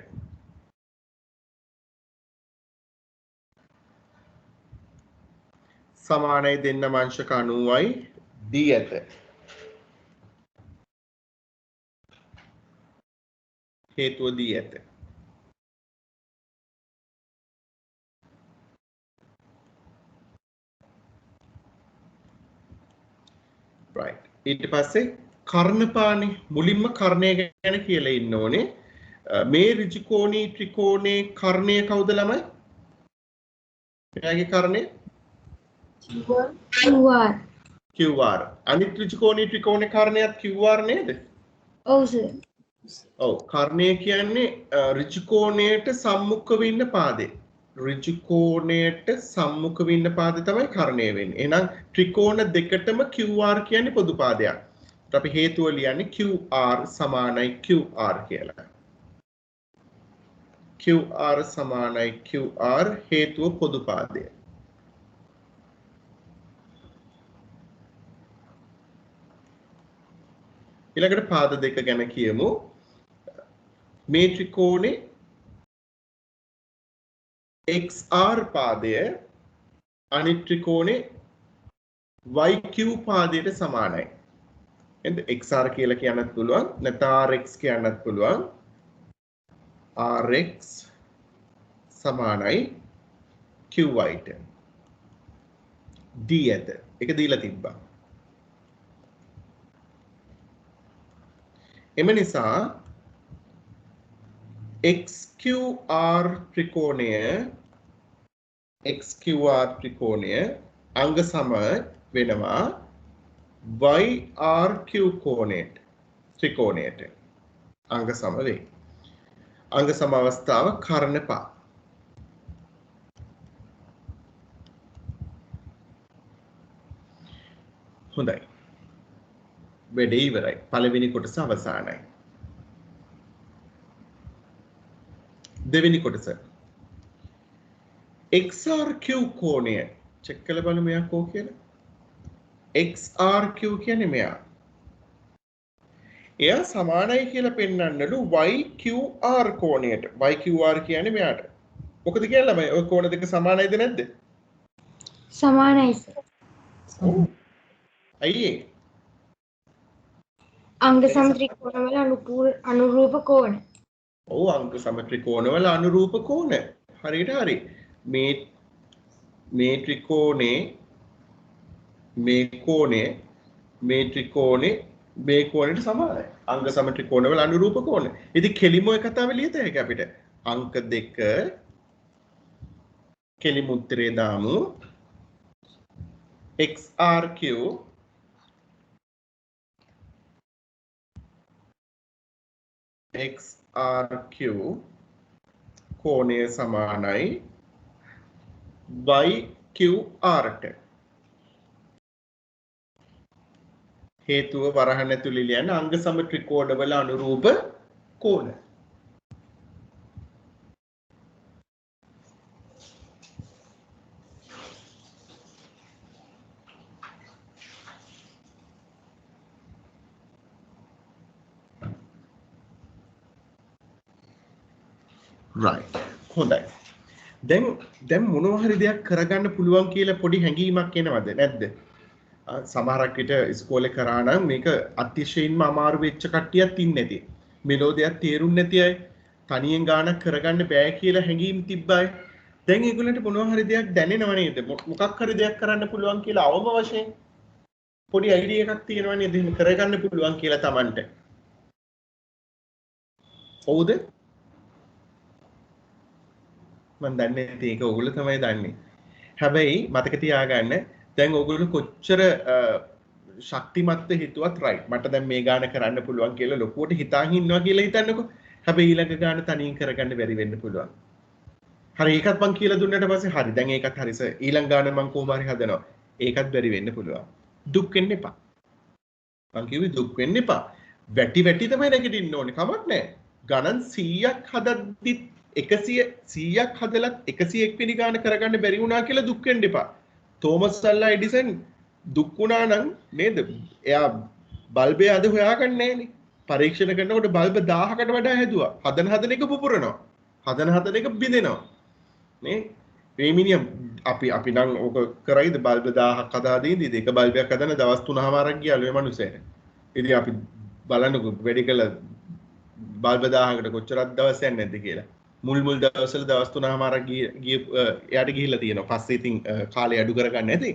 සමානයි දෙන්නම අංශක 90යි දී ඇත. හේතුව දී ඇත. right. ඊට පස්සේ කර්ණපානේ මුලින්ම කර්ණය ගැන කියලා ඉන්න ඕනේ. මේ ඍජුකෝණී ත්‍රිකෝණේ කර්ණය කවුද ළමයි? එයාගේ කර්ණය QR. අනිත් ත්‍රිකෝණී ත්‍රිකෝණේ කර්ණයත් QR නේද? ඔව් සර්. ඔව් කර්ණය කියන්නේ ඍජුකෝණයට සම්මුඛ වෙන්න පාදේ. ඍජුකෝණයට සම්මුඛ වෙන්න පාදේ තමයි කර්ණය වෙන්නේ. එහෙනම් ත්‍රිකෝණ දෙකටම QR කියන්නේ පොදු පාදයක්. අපි හේතුව ලියන්නේ QR සමානයි QR කියලා. QR සමානයි QR හේතුව පොදු පාදය. ඊළඟට පාද දෙක ගැන කියමු. මේ ත්‍රිකෝණේ XR පාදය අනිත් ත්‍රිකෝණේ YQ පාදයට සමානයි. එතන XR කියලා කියන්නත් පුළුවන් නැත්නම් RX කියන්නත් පුළුවන්. RX සමානයි QYට. D ඇත. ඒක දීලා තිබ්බා. එම නිසා XQR ත්‍රිකෝණය අංග සම වෙනවා YRQ කෝණයට ත්‍රිකෝණයට අංග සම වේ. අංග සම අවස්ථාව කර්ණ පහ. හොඳයි. වැඩේ ඉවරයි. පළවෙනි කොටස අවසానයි. දෙවෙනි කොටස XRQ කෝණය චෙක් කරලා බලමු මෙයා කෝ කියලා. XRQ කියන්නේ මෙයා. එයා සමානයි කියලා පෙන්වන්නලු YQR කෝණයට. YQR කියන්නේ මෙයාට. මොකද කියලා මම ඔය කෝණ දෙක සමානයිද නැද්ද? සමානයි සර්. අයියේ අංග සම ත්‍රිකෝණවල අනුරූප කෝණ. ඔව් අංග සම ත්‍රිකෝණවල අනුරූප කෝණ. හරියට හරි. මේ ත්‍රිකෝණේ මේ කෝණේ මේ ත්‍රිකෝණේ මේ කෝණයට සමානයි. අංග සම ත්‍රිකෝණවල අනුරූප කෝණ. ඉතින් කෙලිම ඔය කතාව ලියත හැකි අපිට. අංක 2 කෙලිම උත්තරේ දාමු. XRQ කෝණය සමානයි YQRට. හේතුව වරහන් ඇතුළේ ලියන අංග සම ත්‍රිකෝණවල අනුරූප කෝණ. right හොඳයි. දැන් මොනවා හරි දෙයක් කරගන්න පුළුවන් කියලා පොඩි හැඟීමක් එනවද නැද්ද? සමහරක් විට ඉස්කෝලේ කරා නම් මේක අතිශයින්ම අමාරු වෙච්ච කට්ටියක් ඉන්නේ නැති. මෙලෝදියක් තේරුම් නැති අය තනියෙන් ගානක් කරගන්න බෑ කියලා හැඟීම් තිබ්බයි. දැන් ඒගොල්ලන්ට මොනවා හරි දෙයක් දැනෙනව නේද? මොකක් හරි දෙයක් කරන්න පුළුවන් කියලා අවම වශයෙන් පොඩි අයිඩියා එකක් තියෙනවා නේද? එහෙම කරගන්න පුළුවන් කියලා Tamanට. හවුද? මම දන්නේ නැති ඒක ඔයගොල්ලෝ තමයි දන්නේ. හැබැයි මතක තියාගන්න දැන් ඔයගොල්ලෝ කොච්චර ශක්තිමත්ව හිතුවත් right මට දැන් මේ ගාන කරන්න පුළුවන් කියලා ලොකුවට හිතාගෙන ඉන්නවා කියලා හිතන්නකෝ. හැබැයි ඊළඟ ගාන තනියෙන් කරගන්න බැරි වෙන්න පුළුවන්. හරි ඒකත් මං කියලා දුන්නාට පස්සේ හරි දැන් ඒකත් හරි සර් ඊළඟ ගාන මං කොහොම හරි හදනවා. ඒකත් බැරි වෙන්න පුළුවන්. දුක් වෙන්න එපා. මං කිව්වේ දුක් වෙන්න එපා. වැටි තමයි නැගිටින්න ඕනේ කමක් නැහැ. ගණන් 100ක් හදද්දිත් 100ක් හදලත් 101 වෙනි ගාන කරගන්න බැරි වුණා කියලා දුක් වෙන්න එපා. තෝමස් අල්ලා එඩිසන් දුක් වුණා නම් නේද? එයා බල්බය අද හොයාගන්නේ නැහනේ. පරීක්ෂණ කරනකොට බල්බ 1000කට වඩා හැදුවා. හදන එක පුපුරනවා. හදන එක බිඳෙනවා. නේ? මේ මිනිහා අපි නම් ඕක කරයිද බල්බ 1000ක් හදා දෙන්නේ. ඒක බල්බයක් හදන්න දවස් 3මාරක් ගියාලු මේ මිනිස්සෙට. ඉතින් අපි බලන්නකො වැඩි කළ බල්බ 1000කට කොච්චරක් දවස් යන්නේ නැද්ද කියලා. මුල් දවස්වල දවස් 3මාරක් එයාට ගිහිල්ලා තියෙනවා. පස්සේ ඉතින් කාලය අඩු කරගන්න නැති.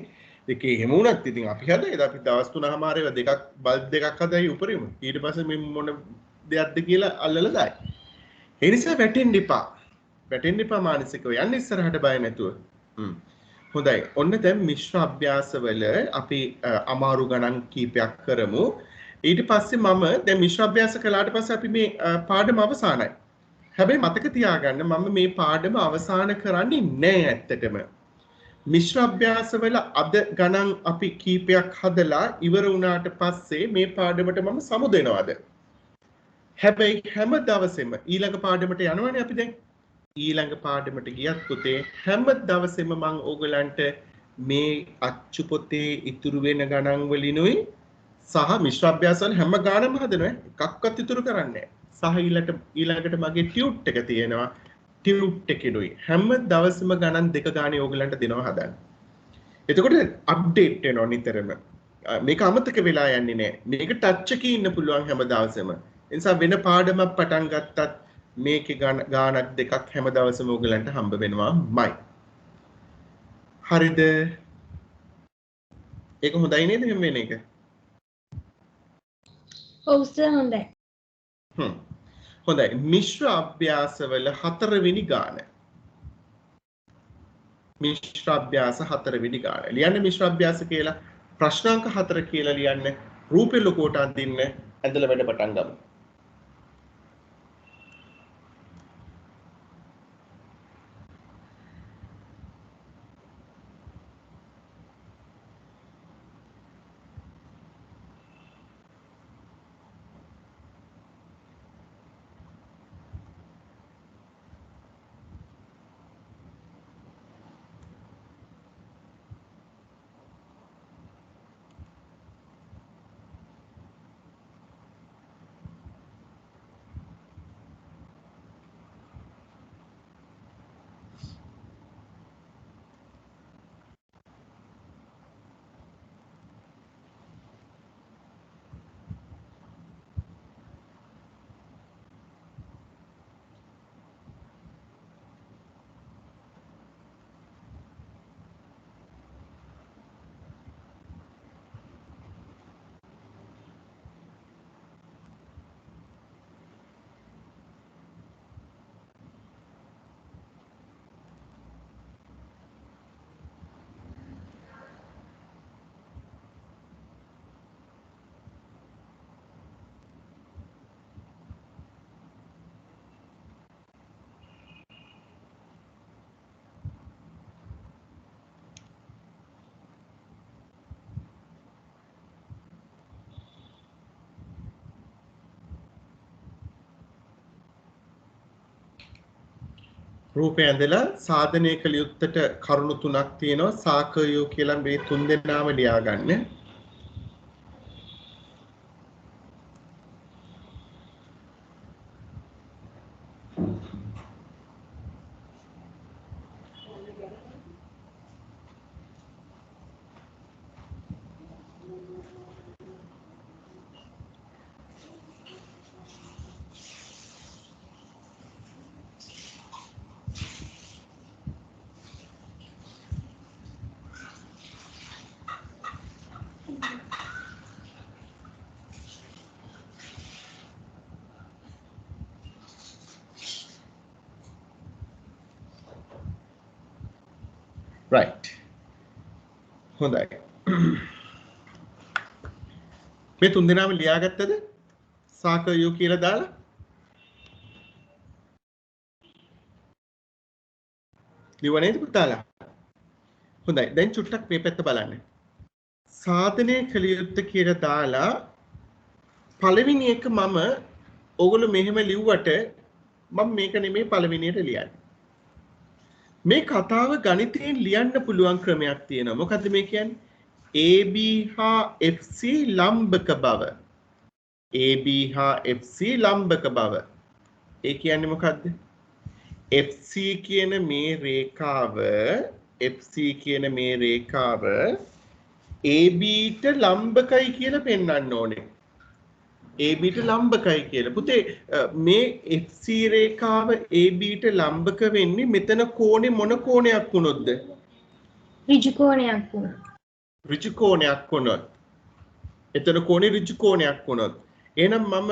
ඒකේ එහෙම වුණත් ඉතින් අපි හදේ අපි දවස් 3මාරේව බල්බ් දෙකක් හදයි උපරිම. ඊට පස්සේ මේ මොන දෙයක්ද කියලා අල්ලලා දායි. ඒ නිසා වැටෙන්න එපා. මානසිකව යන්න ඉස්සරහට බය නැතුව. හොඳයි. ඔන්න දැන් මිශ්‍ර අභ්‍යාසවල අපි අමාරු ගණන් කීපයක් කරමු. ඊට පස්සේ මම දැන් මිශ්‍ර අභ්‍යාස කළාට පස්සේ අපි මේ පාඩම අවසానයි. හැබැයි මතක තියාගන්න මම මේ පාඩම අවසන් කරන්නේ නැහැ ඇත්තටම. මිශ්‍ර අභ්‍යාසවල අද ගණන් අපි කීපයක් හදලා ඉවර වුණාට පස්සේ මේ පාඩමට මම සමුදෙනවාද? හැබැයි හැම දවසෙම ඊළඟ පාඩමට යනවනේ අපි දැන්. ඊළඟ පාඩමට ගියත් පුතේ හැම දවසෙම මම ඕගලන්ට මේ අච්චු පොතේ ඉතුරු වෙන ගණන් වලිනුයි සහ මිශ්‍ර අභ්‍යාසවල හැම ගානම හදනවා. එකක්වත් ඉතුරු කරන්නේ නැහැ. සහ ඊළඟට මගේ ටියුට් එක තියෙනවා. ටියුට් එකේනුයි හැම දවසම ගණන් දෙක ගානේ ඕගලන්ට දෙනවා හදන්න. එතකොට අප්ඩේට් වෙනවා නිතරම. මේක අමතක වෙලා යන්නේ නැහැ. මේක ටච් එකේ ඉන්න පුළුවන් හැම දවසෙම. ඒ නිසා වෙන පාඩමක් පටන් ගත්තත් මේකේ ගානක් දෙකක් හැම දවසම ඕගලන්ට හම්බ වෙනවාමයි. හරිද? ඒක හොඳයි නේද මෙන්න මේක? ඔව් සර් හොඳයි. හොඳයි. මිශ්‍ර අභ්‍යාසවල 4 වෙනි ගාන. මිශ්‍ර අභ්‍යාස 4 වෙනි ගාන. ලියන්න මිශ්‍ර අභ්‍යාස කියලා ප්‍රශ්නාංක 4 කියලා ලියන්න. රූපේ ලොකුවට අඳින්න. ඇඳලා වැඩ පටන් ගමු. රූපය ඇඳලා සාධනය කළ යුත්තට කරුණු තුනක් තියෙනවා. සාකයෝ කියලා මේ තුන් දෙනාම ලියා ගන්න. right හොඳයි මේ තුන් දෙනාම ලියාගත්තද සාකයෝ කියලා දාලා ලියුවා නේද පුතාලා හොඳයි දැන් චුට්ටක් මේ පැත්ත බලන්න සාධනය කළ යුත්තේ කියලා දාලා පළවෙනි එක මම ඕගොල්ලෝ මෙහෙම ලිව්වට මම මේක නෙමෙයි පළවෙනියට ලියන්නේ මේ කතාව ගණිතයෙන් ලියන්න පුළුවන් ක්‍රමයක් තියෙනවා. මොකද්ද මේ කියන්නේ? AB හා FC ලම්බක බව. AB හා FC ලම්බක බව. ඒ කියන්නේ මොකද්ද? FC කියන මේ රේඛාව ABට ලම්බකයි කියලා පෙන්වන්න ඕනේ. ABට ලම්බකයි කියලා. පුතේ මේ FC රේඛාව ABට ලම්බක වෙන්නේ මෙතන කෝණේ මොන කෝණයක් වුණොත්ද? ඍජු කෝණයක් වුණා. ඍජු කෝණයක් වුණොත්. එතන කෝණේ ඍජු කෝණයක් වුණොත්. එහෙනම් මම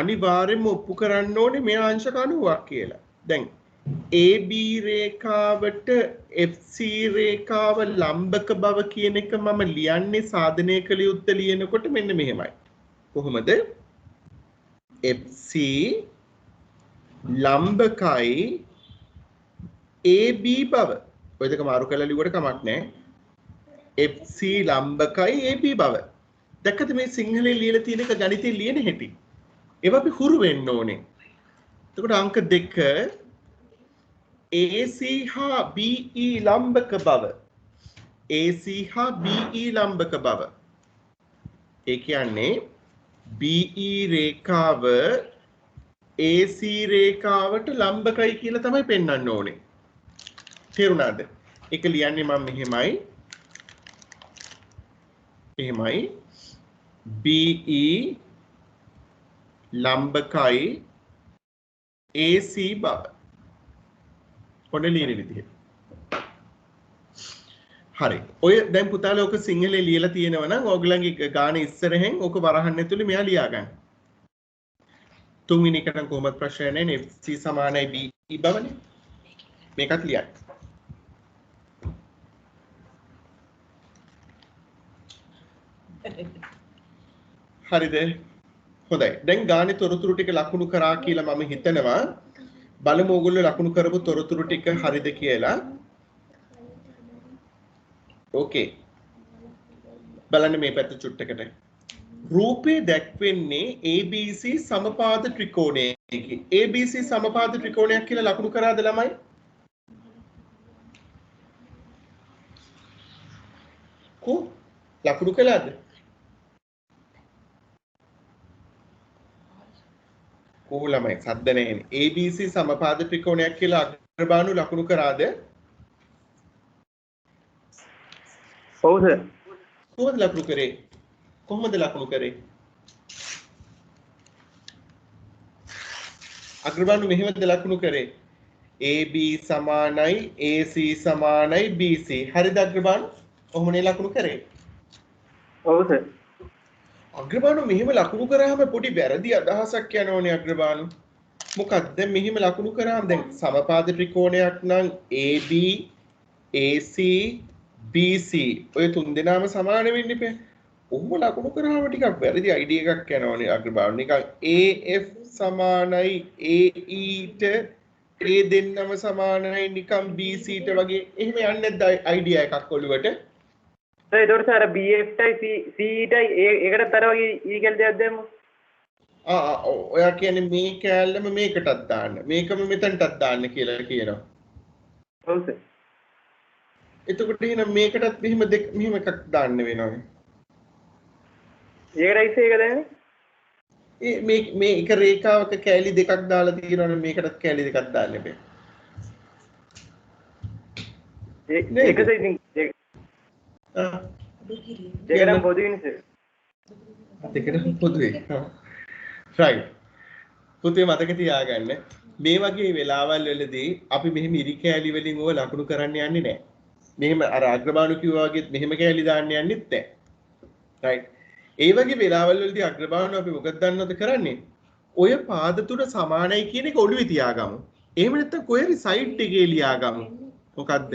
අනිවාර්යයෙන්ම ඔප්පු කරන්න ඕනේ මේ අංශක 90ක් කියලා. දැන් AB රේඛාවට FC රේඛාව ලම්බක බව කියන එක මම ලියන්නේ සාධනය කළ යුත්තේ ලියනකොට මෙන්න මෙහෙමයි. කොහොමද FC ලම්බකයි AB බව ඔය දෙක මාරු කරලා ලිව්වට කමක් නැහැ FC ලම්බකයි AB බව දැක්කද මේ සිංහලෙන් ලියලා තියෙන එක ගණිතයෙන් ලියන හැටි ඒව අපි හුරු වෙන්න ඕනේ එතකොට අංක 2 AC හා BE ලම්බක බව AC හා BE ලම්බක බව ඒ කියන්නේ BE රේඛාව AC රේඛාවට ලම්බකයි කියලා තමයි පෙන්වන්න ඕනේ. තේරුණාද? ඒක ලියන්නේ මම මෙහෙමයි. BE ලම්බකයි AC බව. ඔන්න ලියන විදිහ. හරි. ඔය දැන් පුතාලා ඔක සිංහලේ ලියලා තියෙනවා නම් ඕගලන්ගේ ගානේ ඉස්සරහෙන් ඕක වරහන් ඇතුලේ මෙයා ලියා ගන්න. තුන්වෙනි එකට කොහොමද ප්‍රශ්නය නැහැ FC සමානයි BE බවනේ. මේකත් ලියන්න. හරිද? හොඳයි. දැන් ගානේ තොරතුරු ටික ලකුණු කරා කියලා මම හිතනවා. බලමු ඕගොල්ලෝ ලකුණු කරපු තොරතුරු ටික හරිද කියලා. ඕකේ. බලන්න මේ පැත්ත චුට්ටකට. රූපේ දැක්වෙන්නේ ABC සමපාද ත්‍රිකෝණයකි. ABC සමපාද ත්‍රිකෝණයක් කියලා ලකුණු කරාද ළමයි? කො ලකුණු කළාද? කො ළමයි සද්ද නැහැනේ. ABC සමපාද ත්‍රිකෝණයක් කියලා අග්‍රබාහුව ලකුණු කරාද? ඔව් සර්. කොහොමද ලකුණු කරේ? කොහොමද ලකුණු කරේ? අග්‍රබාහුව මෙහෙමද ලකුණු කරේ? AB සමානයි AC සමානයි BC. හරිද අග්‍රබාහුව? කොහොමනේ ලකුණු කරේ? ඔව් සර්. අග්‍රබාහුව මෙහෙම ලකුණු කරාම පොඩි වැරදි අදහසක් යනෝනේ අග්‍රබාහුව. මොකක්ද දැන් මෙහෙම ලකුණු කරාම දැන් සමපාද ත්‍රිකෝණයක් නම් AB AC BC ඔය තුන් දෙනාම සමාන වෙන්න ඉපේ. ඔහොම ලකුණු කරාම ටිකක් වැරදි අයිඩියා එකක් යනෝනේ අග්‍රබාහුව. නිකන් AF සමානයි AE ට A දෙන්නම සමානයි නිකන් BC ට වගේ එහෙම යන්නේ නැද්ද අයිඩියා එකක් ඔළුවට? ඒතකොට සර් BF ටයි C ටයි ඒකටත් අර වගේ ඊගල් දෙයක් දැම්මු. ඔයා කියන්නේ මේ කෑල්ලම මේකටත් දාන්න. මේකම මෙතනටත් දාන්න කියලා කියනවා. ඔව් සර්. එතකොට එහෙනම් මේකටත් මෙහෙම එකක් දාන්න වෙනවනේ. ඒකටයි ඒක දැන් මේ එක රේඛාවක කෑලි දෙකක් දාලා තියෙනවනේ මේකටත් කෑලි දෙකක් දාන්න බෑ. ඒක ඉතින් දෙකටම පොදුයිනේ සර්. දෙකටම පොදුයි. right. පුතේ මතක තියාගන්න මේ වගේ වෙලාවල් වලදී අපි මෙහෙම ඉරි කෑලි වලින් ඕව ලකුණු කරන්න යන්නේ නැහැ. මෙහෙම අර අග්‍රබාහුව කිව්වා වගේ මෙහෙම කෑලි දාන්න යන්නෙත් නැහැ. right. ඒ වගේ වෙලාවල් වලදී අග්‍රබාහුව අපි මොකක්ද දන්නවද කරන්නේ? ඔය පාද තුන සමානයි කියන එක ඔළුවේ තියාගමු. එහෙම නැත්නම් කොහරි සයිඩ් එකේ ලියාගමු. මොකද්ද?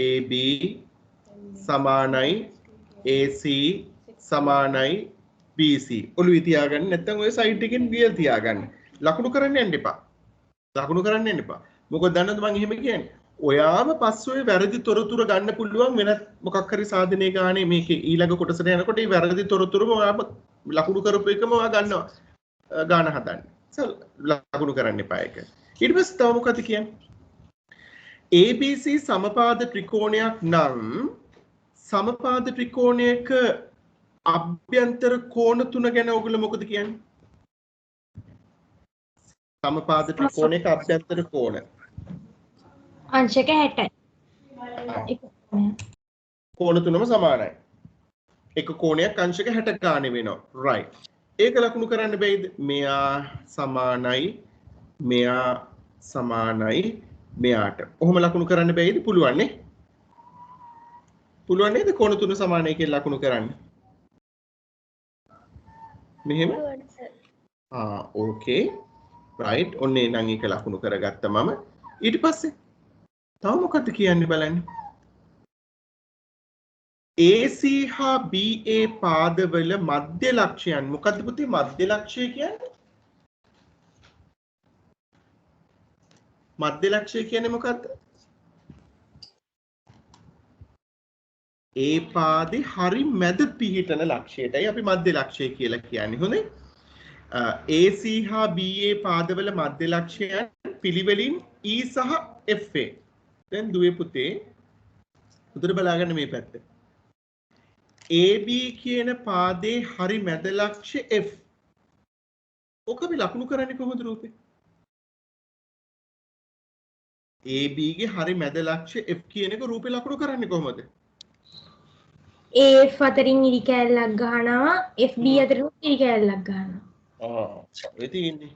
AB සමානයි AC සමානයි BC ඔළුවේ තියාගන්න නැත්නම් ඔය සයිඩ් එකෙන් ලියලා තියාගන්න. ලකුණු කරන්න යන්න එපා. ලකුණු කරන්න යන්න එපා. මොකද දන්නවද මම එහෙම කියන්නේ? ඔයාම පස්සේ වැරදි තොරතුරු ගන්න පුළුවන් වෙන මොකක් හරි සාධනයේ ගානේ මේකේ ඊළඟ කොටසට යනකොට මේ වැරදි තොරතුරුම ඔයාම ලකුණු කරපු එකම ඔයා ගන්නවා ගාන හදන්න. ලකුණු කරන්න එපා ඒක. ඊට පස්සේ තව මොකද කියන්නේ? ABC සමපාද ත්‍රිකෝණයක් නම් සමපාද ත්‍රිකෝණයක අභ්‍යන්තර කෝණ තුන ගැන ඔයගොල්ලෝ මොකද කියන්නේ? සමපාද ත්‍රිකෝණයක අභ්‍යන්තර කෝණ අංශක 60යි. කෝණ තුනම සමානයි. එක කෝණයක් අංශක 60 ගානේ වෙනවා. right. ඒක ලකුණු කරන්න බැයිද? මෙයා සමානයි මෙයා සමානයි මෙයාට. ඔහොම ලකුණු කරන්න බැයිද? පුළුවන් නේ? පුළුවන් නේද කෝණ තුන සමානයි කියලා ලකුණු කරන්න? මෙහෙම? ඕකේ. right. ඔන්නේ නම් ඒක ලකුණු කරගත්තා මම. ඊට පස්සේ තව මොකක්ද කියන්නේ බලන්න. AC හා BA පාදවල මධ්‍ය ලක්ෂයන් මොකද්ද පුතේ මධ්‍ය ලක්ෂය කියන්නේ? මධ්‍ය ලක්ෂය කියන්නේ මොකද්ද? ඒ පාදේ හරි මැද පිහිටන ලක්ෂයටයි අපි මධ්‍ය ලක්ෂය කියලා කියන්නේ. හොඳයි. AC හා BA පාදවල මධ්‍ය ලක්ෂයන් පිළිවෙලින් E සහ FA. දැන් දුවේ පුතේ උදේට බලාගන්න මේ පැත්ත. AB කියන පාදේ හරි මැද ලක්ෂ්‍ය F. ඔක අපි ලකුණු කරන්නේ කොහොමද රූපේ? AB ගේ හරි මැද ලක්ෂ්‍ය F කියන එක රූපේ ලකුණු කරන්නේ කොහොමද? AF අතරින් ඉරි කෑල්ලක් ගහනවා FB අතරින් ඉරි කෑල්ලක් ගහනවා. ඔය තියෙන්නේ.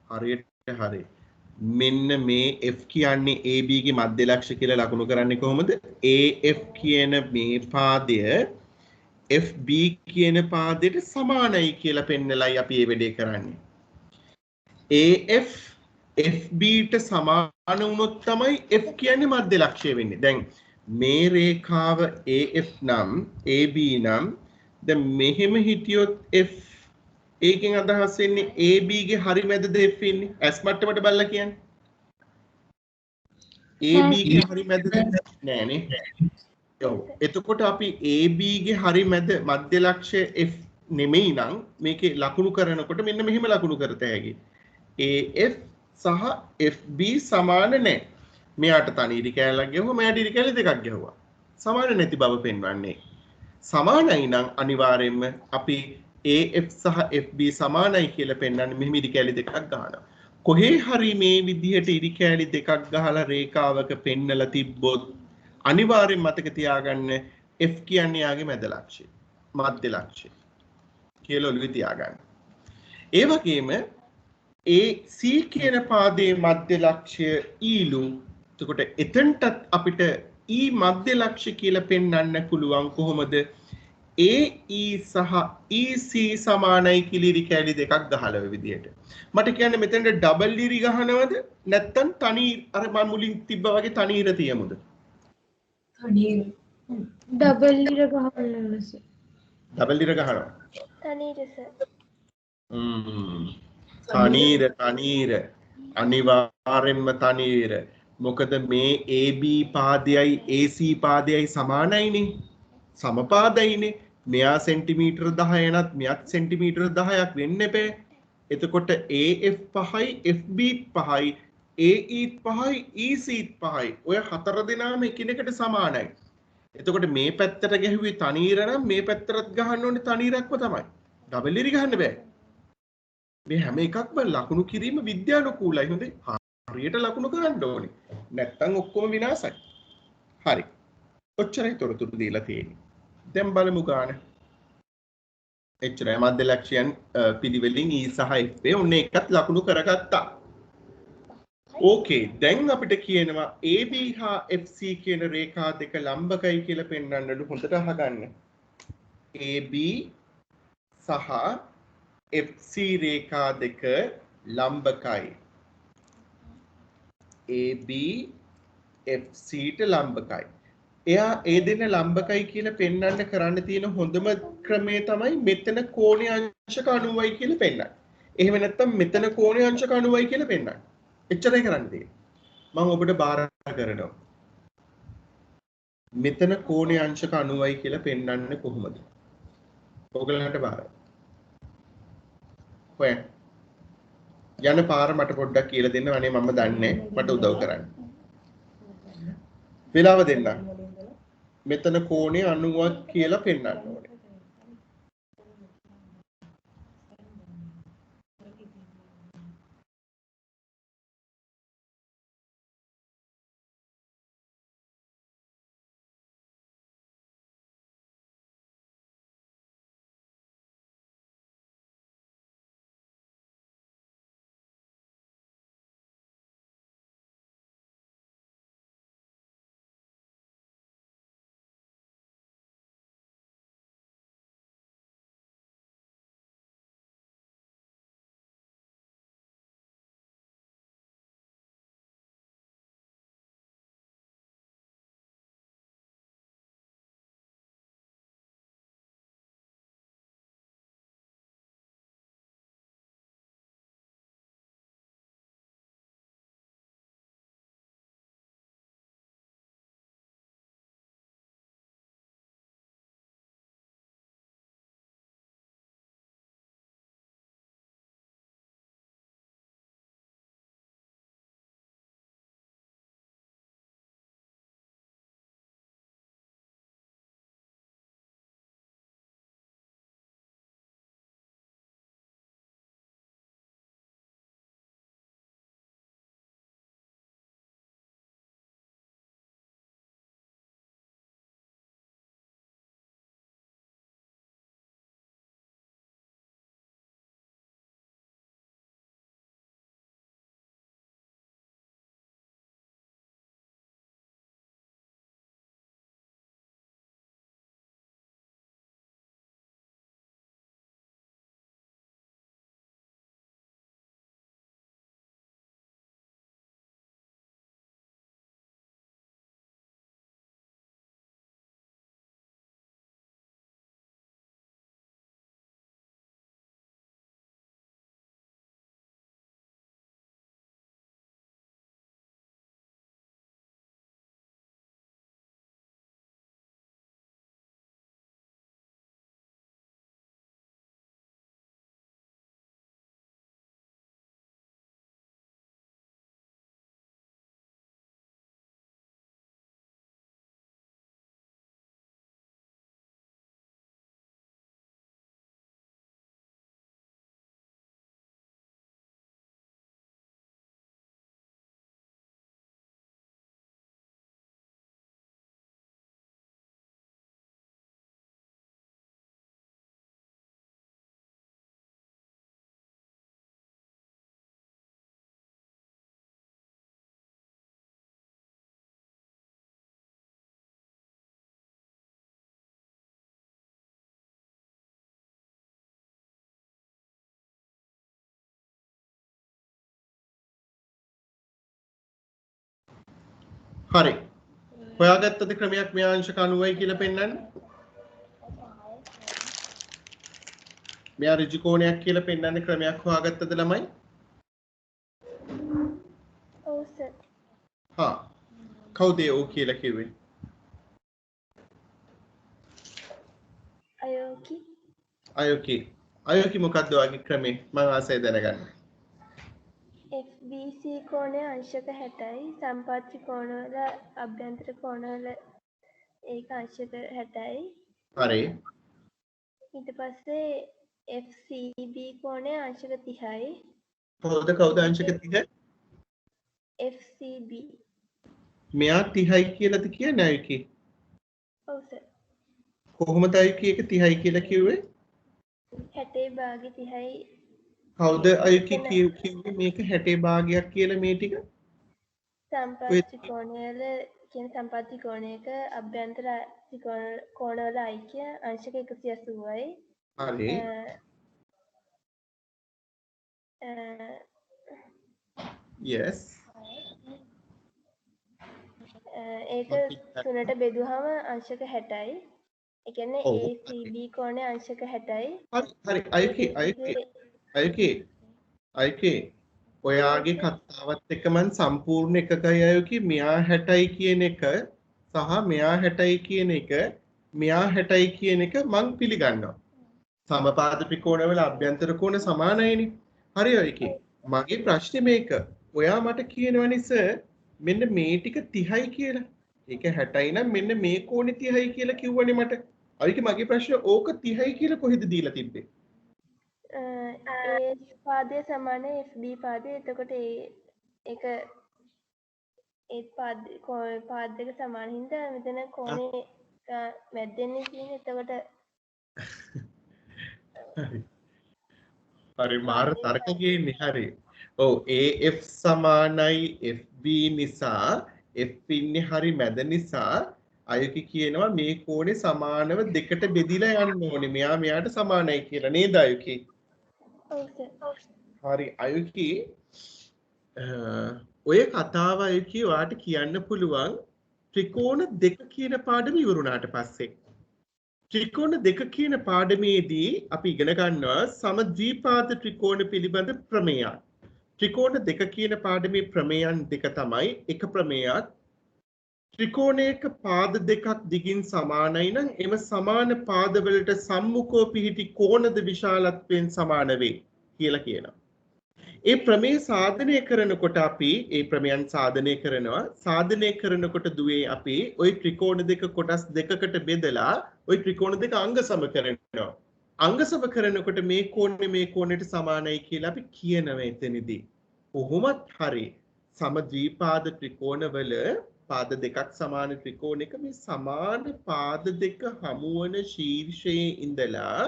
හරියට හරි. මෙන්න මේ F කියන්නේ AB ගේ මධ්‍ය ලක්ෂ්‍ය කියලා ලකුණු කරන්නේ කොහොමද? AF කියන මේ පාදය FB කියන පාදයට සමානයි කියලා පෙන්නලයි අපි මේ වැඩේ කරන්නේ. AF FB ට සමාන වුණොත් තමයි F කියන්නේ මධ්‍ය ලක්ෂ්‍ය වෙන්නේ. දැන් මේ රේඛාව AF නම් AB නම් දැන් මෙහෙම හිටියොත් F ඒකෙන් අදහස් වෙන්නේ AB ගේ හරි මැදද F ඉන්නේ? S මට්ටමට බලලා කියන්නේ. AB ගේ හරි මැදද නෑනේ. ඔව්. එතකොට අපි AB ගේ හරි මැද මධ්‍ය ලක්ෂ්‍ය F නෙමෙයි නම් මේකේ ලකුණු කරනකොට මෙන්න මෙහෙම ලකුණු කරත හැකියි. AF සහ FB සමාන නැහැ. මෙයාට තනි ඉරි කැලක් ගැහුවා, මෙයාට ඉරි කැල දෙකක් ගැහුවා. සමාන නැති බව පෙන්වන්නේ. සමානයි නම් අනිවාර්යයෙන්ම අපි AF සහ FB සමානයි කියලා පෙන්වන්නේ මෙහෙම ඉරි කැලි දෙකක් ගන්නවා. කොහේ හරි මේ විදිහට ඉරි කැලි දෙකක් ගහලා රේඛාවක පෙන්නලා තිබ්බොත් අනිවාර්යෙන් මතක තියාගන්න F කියන්නේ යාගේ මැද ලක්ෂ්‍යය. මධ්‍ය ලක්ෂ්‍යය. කියලා ඔළුවේ තියාගන්න. ඒ වගේම AC කියන පාදයේ මධ්‍ය ලක්ෂ්‍ය ඊලු. එතකොට එතනටත් අපිට E මධ්‍ය ලක්ෂ්‍ය කියලා පෙන්වන්න පුළුවන් කොහොමද? AE සහ EC සමානයි කියලා ඉරි කැලි දෙකක් ගහලා ඔය විදිහට. මට කියන්න මෙතනට ඩබල් ඉරි ගහනවද? නැත්නම් තනි අර මම මුලින් තිබ්බා වගේ තනි ඉර තියමුද? ඩබල් ඉර ගහන්න සර්. ඩබල් ඉර ගහනවා. තනීර සර්. තනීර අනිවාර්යෙන්ම තනීර. මොකද මේ AB පාදයයි AC පාදයයි සමානයිනේ. සමපාදයිනේ. මෙයා සෙන්ටිමීටර 10 නත් මෙයත් සෙන්ටිමීටර 10ක් වෙන්න එපේ. එතකොට AF පහයි FB පහයි AE පහයි EC පහයි. ඔය හතර දෙනාම එකිනෙකට සමානයි. එතකොට මේ පැත්තට ගැහුවේ තනීර නම් මේ පැත්තටත් ගහන්න ඕනේ තනීරක්ම තමයි. ඩබල් ඉරි ගහන්න බෑ. මේ හැම එකක්ම ලකුණු කිරීම විද්‍යානුකූලයි. හොඳේ. හරියට ලකුණු කරන්න ඕනේ. නැත්තම් ඔක්කොම විනාශයි. හරි. ඔච්චරයි තොරතුරු දීලා තියෙන්නේ. දැන් බලමු ගාන. එච්චරයි මධ්‍ය ලක්ෂ්‍යයන් පිළිවෙලින් E සහ F ඔන්න එකත් ලකුණු කරගත්තා. ඕකේ දැන් අපිට කියනවා AB හා FC කියන රේඛා දෙක ලම්බකයි කියලා පෙන්වන්නලු හොඳට අහගන්න. AB සහ FC රේඛා දෙක ලම්බකයි. AB FC ට ලම්බකයි. එයා ඒ දෙන ලම්බකයි කියලා පෙන්වන්න කරන්න තියෙන හොඳම ක්‍රමය තමයි මෙතන කෝණය අංශක 90යි කියලා පෙන්වන්න. එහෙම නැත්නම් මෙතන කෝණය අංශක 90යි කියලා පෙන්වන්න. එච්චරයි කරන්න තියෙන්නේ. මම ඔබට බාර කරනවා. මෙතන කෝණය අංශක 90යි කියලා පෙන්වන්නේ කොහොමද? ඔයගලන්ට බාරයි. හොයන්න. යන පාර මට පොඩ්ඩක් කියලා දෙන්න. අනේ මම දන්නේ මට උදව් කරන්න. වෙලාව දෙන්න. මෙතන කෝණය 90ක් කියලා පෙන්වන්න ඕනේ. හරි. හොයාගත්තද ක්‍රමයක් මේ අංශක 90යි කියලා පෙන්නන්න? මෙයා ඍජු කෝණයක් කියලා පෙන්නන්න ක්‍රමයක් හොයාගත්තද ළමයි? ඔව් සර්. හා. කවුද ඒ ඔව් කියලා කිව්වේ? අයෝකි අයෝකි මොකක්ද ඔයාගේ ක්‍රමේ? මම ආසයි දැනගන්න. FBC කෝණය අංශක 60යි සම්පත්‍ති කෝණවල අභ්‍යන්තර කෝණවල ඒක අංශක 60යි හරි. ඊට පස්සේ FCB කෝණය අංශක 30යි කවුද අංශක 30? FCB මෙයා 30යි කියලාද කියන්නේ අයෝකි? ඔව් සර් කොහොමද අයෝකි එක 30යි කියලා කිව්වේ? 60 භාගි 30යි කවුද අයෝකි කිව්වේ මේක 60 භාගයක් කියලා මේ ටික? සම්පත්‍ති කෝණවල කියන සම්පත්‍ති කෝණයක අභ්‍යන්තර කෝණවල ඓක්‍ය අංශක 180යි හරි. yes ඒක තුනට බෙදුවහම අංශක 60යි. ඒ කියන්නේ ඔව්. ACB කෝණය අංශක 60යි. හරි අයෝකි ඔයාගේ කතාවත් එක්ක මම සම්පූර්ණ එකකයි අයෝකි මෙයා 60යි කියන එක සහ මෙයා 60යි කියන එක මෙයා 60යි කියන එක මම පිළිගන්නවා. සමපාද ත්‍රිකෝණවල අභ්‍යන්තර කෝණ සමානයිනේ. හරි අයෝකි. මගේ ප්‍රශ්නේ මේක. ඔයා මට කියනවනේ සර් මෙන්න මේ ටික 30යි කියලා. ඒක 60යි නම් මෙන්න මේ කෝණේ 30යි කියලා කිව්වනේ මට. අයෝකි මගේ ප්‍රශ්නේ ඕක 30යි කියලා කොහෙද දීලා තිබ්බේ? ඒ පාදය සමානයි FB පාදය. එතකොට ඒක ඒ පාද දෙක සමාන හින්දා මෙතන කෝණේ මැද්දෙන්නේ තියෙන්නේ. එතකොට හරි මාර තර්ක ගේන්නේ. හරි. ඔව් AF සමානයි FB නිසා F ඉන්නේ හරි මැද නිසා අයෝකි කියනවා මේ කෝණේ සමානව දෙකට බෙදිලා යන්න ඕනේ. මෙයා මෙයාට සමානයි කියලා නේද අයෝකි? ඔව් සර්. හරි අයෝකි ඔය කතාව අයෝකි ඔයාට කියන්න පුළුවන් ත්‍රිකෝණ දෙක කියන පාඩම ඉවරුණාට පස්සේ. ත්‍රිකෝණ දෙක කියන පාඩමේදී අපි ඉගෙන ගන්නවා සමද්විපාද ත්‍රිකෝණ පිළිබඳ ප්‍රමේයයක්. ත්‍රිකෝණ දෙක කියන පාඩමේ ප්‍රමේයන් දෙක තමයි එක ප්‍රමේයක් ත්‍රිකෝණයක පාද දෙකක් දිගින් සමානයි නම් එම සමාන පාදවලට සම්මුඛව පිහිටි කෝණද විශාලත්වයෙන් සමාන වේ කියලා කියනවා. ඒ ප්‍රමේය සාධනය කරනකොට අපි ඒ ප්‍රමේයන් සාධනය කරනවා. සාධනය කරනකොට දුවේ අපි ওই ත්‍රිකෝණ දෙක කොටස් දෙකකට බෙදලා ওই ත්‍රිකෝණ දෙක අංග සම කරනවා. අංග සම කරනකොට මේ කෝණයට සමානයි කියලා අපි කියනවා එතනදී. කොහොමත් හරි සමද්විපාද ත්‍රිකෝණවල පාද දෙකක් සමාන ත්‍රිකෝණයක මේ සමාන පාද දෙක හමුවන ශීර්ෂයේ ඉඳලා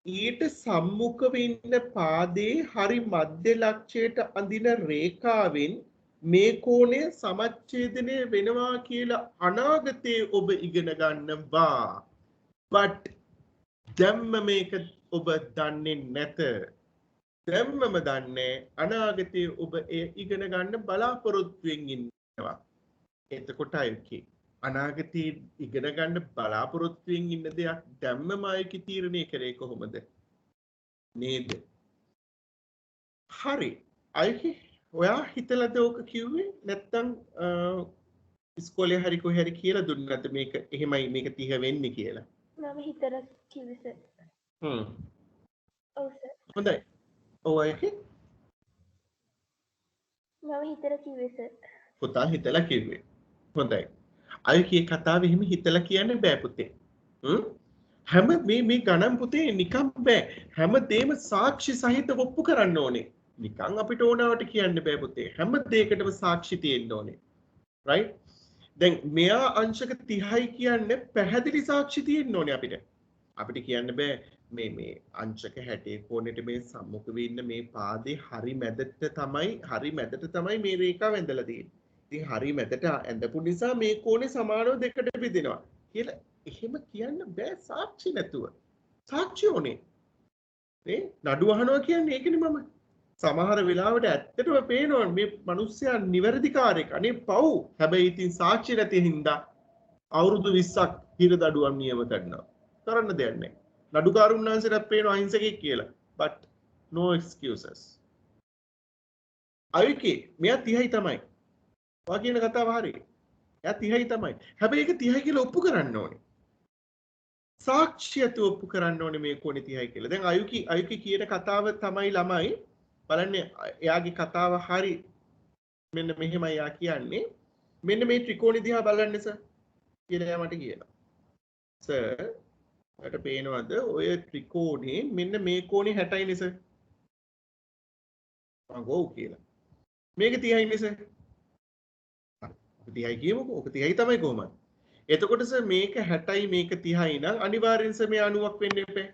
ඊට සම්මුඛව ඉන්න පාදේ හරි මධ්‍ය ලක්ෂයට අඳින රේඛාවෙන් මේ කෝණය සමච්ඡේදනය වෙනවා කියලා අනාගතයේ ඔබ ඉගෙන ගන්නවා. but දැම්ම මේක ඔබ දන්නේ නැත. දැම්මම දන්නේ අනාගතයේ ඔබ එය ඉගෙන ගන්න බලාපොරොත්තුෙන් ඉන්නවා. එතකොට අයෝකි අනාගතයේ ඉගෙන ගන්න බලාපොරොත්තුෙන් ඉන්න දෙයක් දැම්මම අයෝකි තීරණය කරේ කොහොමද නේද? හරි අයෝකි ඔයා හිතලාද ඕක කිව්වේ නැත්තම් ඉස්කෝලේ හරි කොහේ හරි කියලා දුන්නත් මේක එහෙමයි මේක 30 වෙන්නේ කියලා? මම හිතලා කිව්වේ සර්. ඔව් සර්. හොඳයි. ඔව් අයෝකි මම හිතලා කිව්වේ සර්. පුතා හිතලා කිව්වේ. හොඳයි. අයෝකි කතාව එහෙම හිතලා කියන්න බෑ පුතේ. හැම මේ ගණන් පුතේ නිකම් බෑ. හැමදේම සාක්ෂි සහිතව ඔප්පු කරන්න ඕනේ. නිකන් අපිට ඕනවට කියන්න බෑ පුතේ. හැම දෙයකටම සාක්ෂි තියෙන්න ඕනේ. right? දැන් මෙයා අංශක 30යි කියන්නේ පැහැදිලි සාක්ෂි තියෙන්න ඕනේ අපිට. අපිට කියන්න බෑ මේ අංශක 60 කෝණයට මේ සම්මුඛ වෙන්න මේ පාදේ හරි මැදට තමයි මේ රේඛාව ඇඳලා තියෙන්නේ. ඉතින් හරි මැදට ඇඳපු නිසා මේ කෝණේ සමානව දෙකට බෙදෙනවා කියලා එහෙම කියන්න බෑ සාක්ෂි නැතුව. සාක්ෂි ඕනේ. නඩු අහනවා කියන්නේ ඒකනේ මම. සමහර වෙලාවට ඇත්තටම පේනවා මේ මිනිස්සයා නිවැරදිකාරයෙක්. අනේ පව්. හැබැයි ඉතින් සාක්ෂි නැති හින්දා අවුරුදු 20ක් හිරදඩුවම් නියම කරනවා. කරන්න දෙයක් නැහැ. නඩුකාරුන් වහන්සේට පේනවා අහිංසකෙක් කියලා. but no excuses. අයිකේ මෙයා 30යි තමයි. වා කියන කතාව හරියි. එයා 30යි තමයි. හැබැයි ඒක 30යි කියලා ඔප්පු කරන්න ඕනේ. සාක්ෂියත් ඔප්පු කරන්න ඕනේ මේ කොනේ 30යි කියලා. දැන් අයුකි කියන කතාව තමයි ළමයි බලන්නේ එයාගේ කතාව හරි මෙන්න මෙහෙමයි යා කියන්නේ. මෙන්න මේ ත්‍රිකෝණي දිහා බලන්න සර් කියලා එයා මට කියනවා. සර් මට පේනවද ඔය ත්‍රිකෝණේ මෙන්න මේ කෝණේ 60යි නේ සර්. මම ගෝ කියලා. මේක 30යි නේ සර්. 30යි කියමුකෝ. ඔක 30යි තමයි කොහොමද? එතකොට සර් මේක 60යි මේක 30යි නම් අනිවාර්යෙන් සර් මේ 90ක් වෙන්න එපා.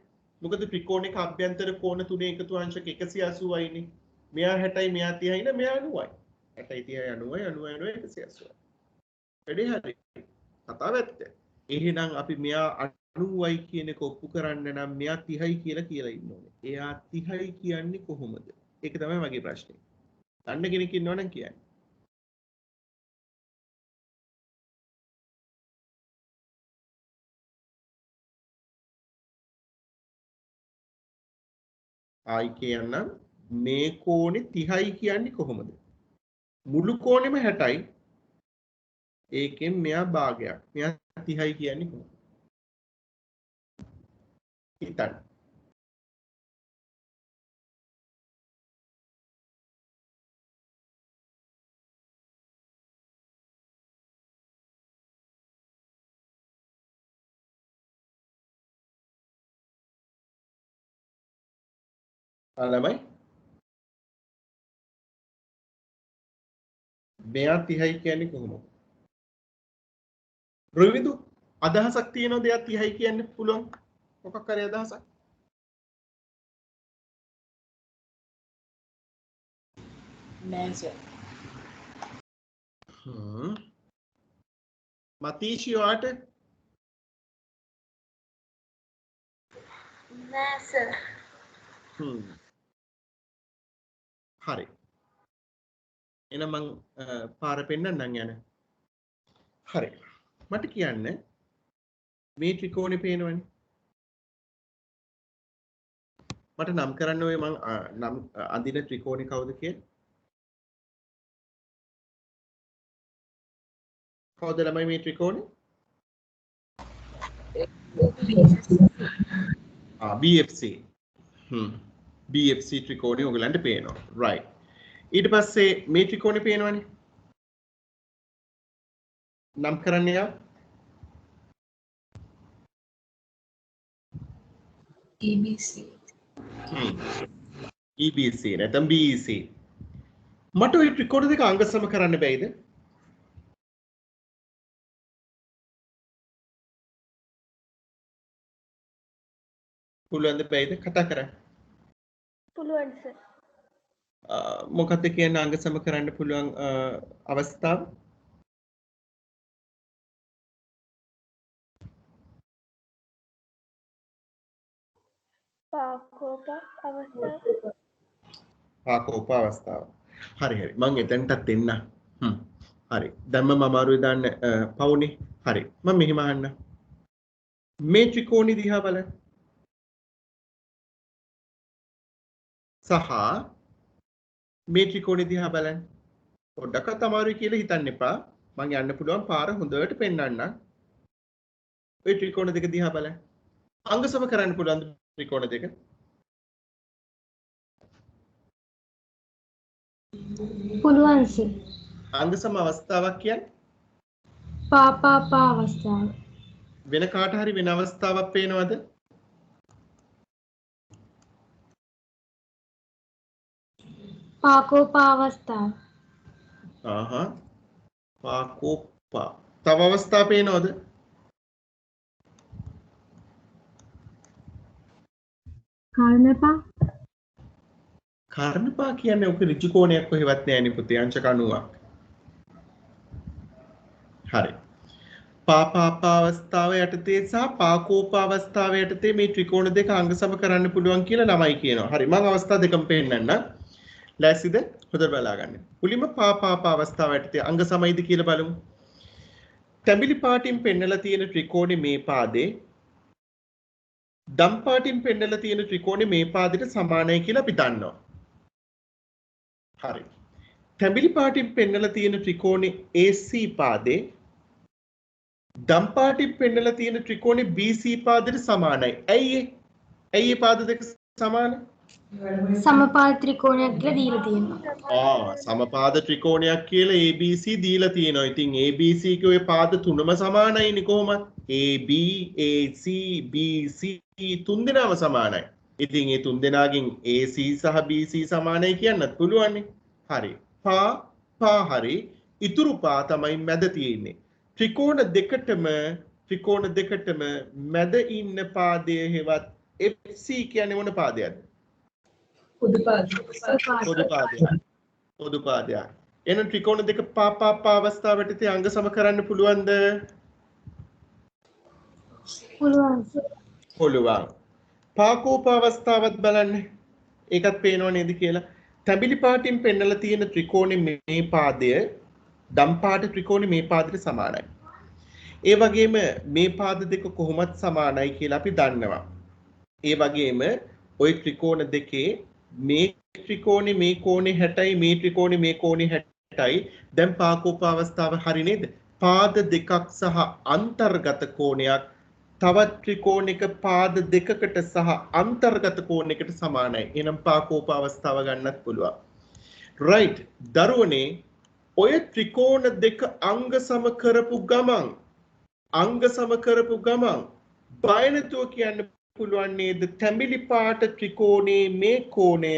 මොකද ත්‍රිකෝණයක අභ්‍යන්තර කෝණ තුනේ එකතු අංශක 180යි නේ. මෙයා 60යි මෙයා 30යි නේ මෙයා 90යි. 60යි 30යි 90යි 90යි 180යි. වැඩේ හරි. කතාව ඇත්ත. එහෙනම් අපි මෙයා 90යි කියන එක ඔප්පු කරන්න නම් මෙයා 30යි කියලා ඉන්න ඕනේ. එයා 30යි කියන්නේ කොහොමද? ඒක තමයි මගේ ප්‍රශ්නේ. දන්න කෙනෙක් ඉන්නවනම් කියන්න. ආයි කියන්නම් මේ කෝණේ 30යි කියන්නේ කොහොමද? මුළු කෝණෙම 60යි. ඒකෙන් මෙයා භාගයක්. මෙයා 30යි කියන්නේ කොහොමද? හිතන්න. ළමයි මෙයා 30යි කියන්නේ කොහොමද? රවිදු අදහසක් තියෙනවද එයා 30යි කියන්න පුළුවන්? මොකක් හරි අදහසක්? නෑ සර්. නෑ මතීෂි සර්. හරි. එහෙනම් මං පාර පෙන්නන්නම් යන. හරි. මට කියන්න මේ ත්‍රිකෝණේ පේනවනේ. මට නම් කරන්න ඔය මං නම් අඳින ත්‍රිකෝණේ කවුද කියලා? කවුද ළමයි මේ ත්‍රිකෝණේ? BFC. BFC ත්‍රිකෝණේ ඔයගලන්ට පේනවා. right. ඊට පස්සේ මේ ත්‍රිකෝණේ පේනවනේ. නම් කරන්න යා. EBC. EBC නැත්නම් BEC. මට ওই ත්‍රිකෝණ දෙක අංග සම කරන්න බැයිද? පුළුවන්ද බැයිද කතා කරන්න? පුළුවන් සර්. මොකක්ද කියන්නේ අංග සම කරන්න පුළුවන් අවස්ථාව? පාකෝප අවස්ථාව. පාකෝප අවස්ථාව. හරි හරි මම එතනටත් එන්න. හරි. දැන් මම අමාරුයි දාන්න පවුනේ. හරි. මම මෙහෙම අහන්න. මේ ත්‍රිකෝණي දිහා බලන්න. සහ මේ ත්‍රිකෝණي දිහා බලන්න. පොඩ්ඩක් අමාරුයි කියලා හිතන්න එපා. මම යන්න පුළුවන් පාර හොඳට පෙන්වන්නම්. ඔය ත්‍රිකෝණ දෙක දිහා බලන්න. අංග සම කරන්න පුළුවන් ත්‍රිකෝණ දෙක. පුළුවන් සර්. අංග සම අවස්ථාවක් කියන්නේ පාපා අවස්ථාව. වෙන කාට හරි වෙන අවස්ථාවක් පේනවද? පාකෝපා අවස්ථාව. පාකෝපා. තව අවස්ථා පේනවද? කර්ණපා. කර්ණපා කියන්නේ ඔක ඍජු කෝණයක් කොහෙවත් නෑ නේ පුතේ අංශක 90ක්. හරි. පාපාපා අවස්ථාව යටතේ සහ පාකෝපා අවස්ථාව යටතේ මේ ත්‍රිකෝණ දෙක අංග සම කරන්න පුළුවන් කියලා ළමයි කියනවා. හරි මම අවස්ථා දෙකම පෙන්නන්නම්. ලෑස්තිද? හොඳට බලා ගන්න. මුලින්ම පා අවස්ථාව යටතේ අංග සමයිද කියලා බලමු. තැඹිලි පාටින් පෙන්නලා තියෙන ත්‍රිකෝණේ මේ පාදේ දම් පාටින් පෙන්නලා තියෙන ත්‍රිකෝණේ මේ පාදෙට සමානයි කියලා අපි දන්නවා. හරි. තැඹිලි පාටින් පෙන්නලා තියෙන ත්‍රිකෝණේ AC පාදේ දම් පාටින් පෙන්නලා තියෙන ත්‍රිකෝණේ BC පාදෙට සමානයි. ඇයි ඒ පාද දෙක සමාන? සමපාද ත්‍රිකෝණයක් කියලා දීලා තියෙනවා. සමපාද ත්‍රිකෝණයක් කියලා ABC දීලා තියෙනවා. ඉතින් ABC ගේ ඔය පාද තුනම සමානයිනේ කොහොමද? AB, AC, BC තුන් දෙනාම සමානයි. ඉතින් මේ තුන් දෙනාගෙන් AC සහ BC සමානයි කියන්නත් පුළුවන්. හරි. පා හරි. ඉතුරු පා තමයි මැද තියෙන්නේ. ත්‍රිකෝණ දෙකටම මැද ඉන්න පාදය හෙවත් FC කියන්නේ මොන පාදයක්ද? පොදු පාදයක්. එහෙනම් ත්‍රිකෝණ දෙක පා අවස්ථාවට තේ අංග සම කරන්න පුළුවන්ද? පුළුවන්. පාකෝප අවස්ථාවත් බලන්න. ඒකත් පේනව නේද කියලා. තැඹිලි පාටින් පෙන්නලා තියෙන ත්‍රිකෝණේ මේ පාදය දම් පාට ත්‍රිකෝණේ මේ පාදයට සමානයි. ඒ වගේම මේ පාද දෙක කොහොමත් සමානයි කියලා අපි දන්නවා. ඒ වගේම ওই ත්‍රිකෝණ දෙකේ මේ ත්‍රිකෝණේ මේ කෝණේ 60යි මේ ත්‍රිකෝණේ මේ කෝණේ 60යි. දැන් පාකෝප අවස්ථාව හරි නේද? පාද දෙකක් සහ අන්තර්ගත කෝණයක් තවත් ත්‍රිකෝණික පාද දෙකකට සහ අන්තර්ගත කෝණයකට සමානයි. එහෙනම් පාකෝප අවස්ථාව ගන්නත් පුළුවන්. right. දරුවනේ ඔය ත්‍රිකෝණ දෙක අංග සම කරපු ගමන් බය නැතුව කියන්න පුළුවන් නේද? තැඹිලි පාට ත්‍රිකෝණේ මේ කෝණය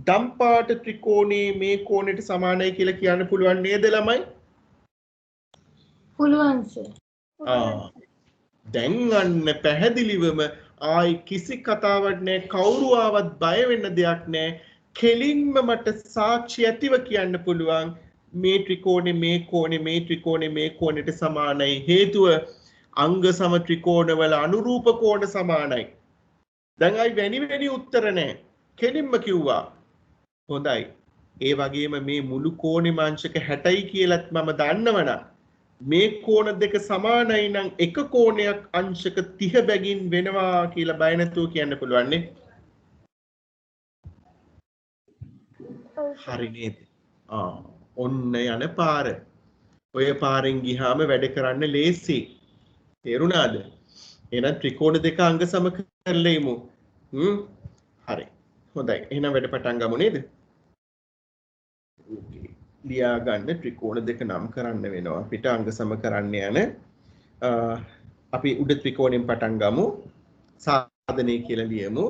දම් පාට ත්‍රිකෝණේ මේ කෝණයට සමානයි කියලා කියන්න පුළුවන් නේද ළමයි? පුළුවන් සර්. දැන් අන්න පැහැදිලිවම ආයි කිසි කතාවක් නැහැ, කවුරු ආවත් බය වෙන්න දෙයක් නැහැ. කෙලින්ම මට සාක්ෂි ඇතිව කියන්න පුළුවන් මේ ත්‍රිකෝණේ මේ කෝණේ මේ ත්‍රිකෝණේ මේ කෝණයට සමානයි. හේතුව අංග සම ත්‍රිකෝණවල අනුරූප කෝණ සමානයි. දැන් ආයි වෙනි උත්තර නැහැ. කෙලින්ම කිව්වා. හොඳයි. ඒ වගේම මේ මුළු කෝණෙම අංශක 60යි කියලත් මම දන්නවනම් මේ කෝණ දෙක සමානයි නම් එක කෝණයක් අංශක 30 බැගින් වෙනවා කියලා බය නැතුව කියන්න පුළුවන් නේ. හරි නේද? ඔන්න යන පාර. ඔය පාරෙන් ගියාම වැඩ කරන්න ලේසි. තේරුණාද? එහෙනම් ත්‍රිකෝණ දෙක අංග සම කරලා ඉමු. හරි. හොඳයි. එහෙනම් වැඩ පටන් ගමු නේද? ඕකේ. ලියා ගන්න ත්‍රිකෝණ දෙක නම් කරන්න වෙනවා. පිට අංග සම කරන්න යන අපි උඩ ත්‍රිකෝණයෙන් පටන් ගමු. සාධනය කියලා ලියමු.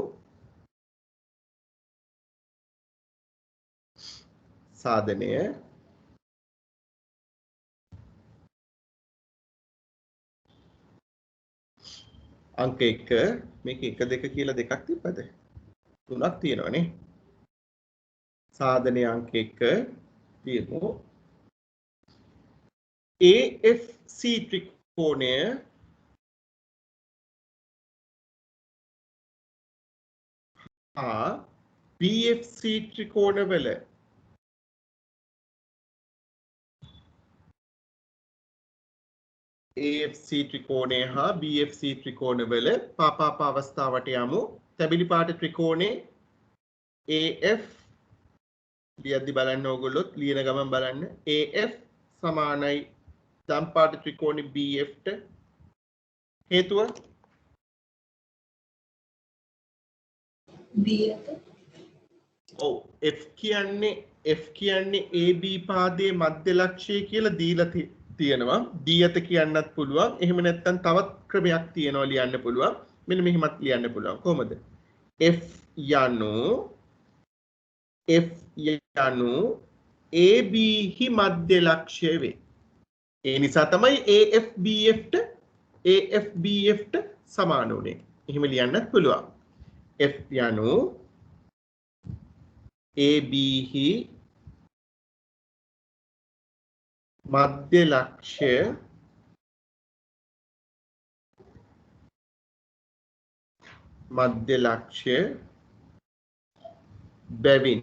සාධනය අංක 1 මේක 1 2 කියලා දෙකක් තිබ්බද? 3ක් තියෙනවනේ. සාධනය අංක 1 තියමු. AFC ත්‍රිකෝණය BFC ත්‍රිකෝණවල AFC ත්‍රිකෝණය හා BFC ත්‍රිකෝණවල පාපාප අවස්ථාවට යමු. තැඹිලි පාට ත්‍රිකෝණේ AF ලියද්දි බලන්න ඕගොල්ලොත් ලියන ගමන් බලන්න AF සමානයි දම් පාට ත්‍රිකෝණේ BF ට. හේතුව F කියන්නේ AB පාදයේ මධ්‍ය ලක්ෂය කියලා දීලා තියෙනවා. D අත කියන්නත් පුළුවන්. එහෙම නැත්නම් තවත් ක්‍රමයක් තියෙනවා ලියන්න පුළුවන්. මෙන්න මෙහෙමත් ලියන්න පුළුවන්. කොහොමද? F යනු AB හි මධ්‍ය ලක්ෂ්‍ය වේ. ඒ නිසා තමයි AF BF ට සමාන උනේ. එහෙම ලියන්නත් පුළුවන්. F යනු AB හි මධ්‍ය ලක්ෂ්‍ය බැවින්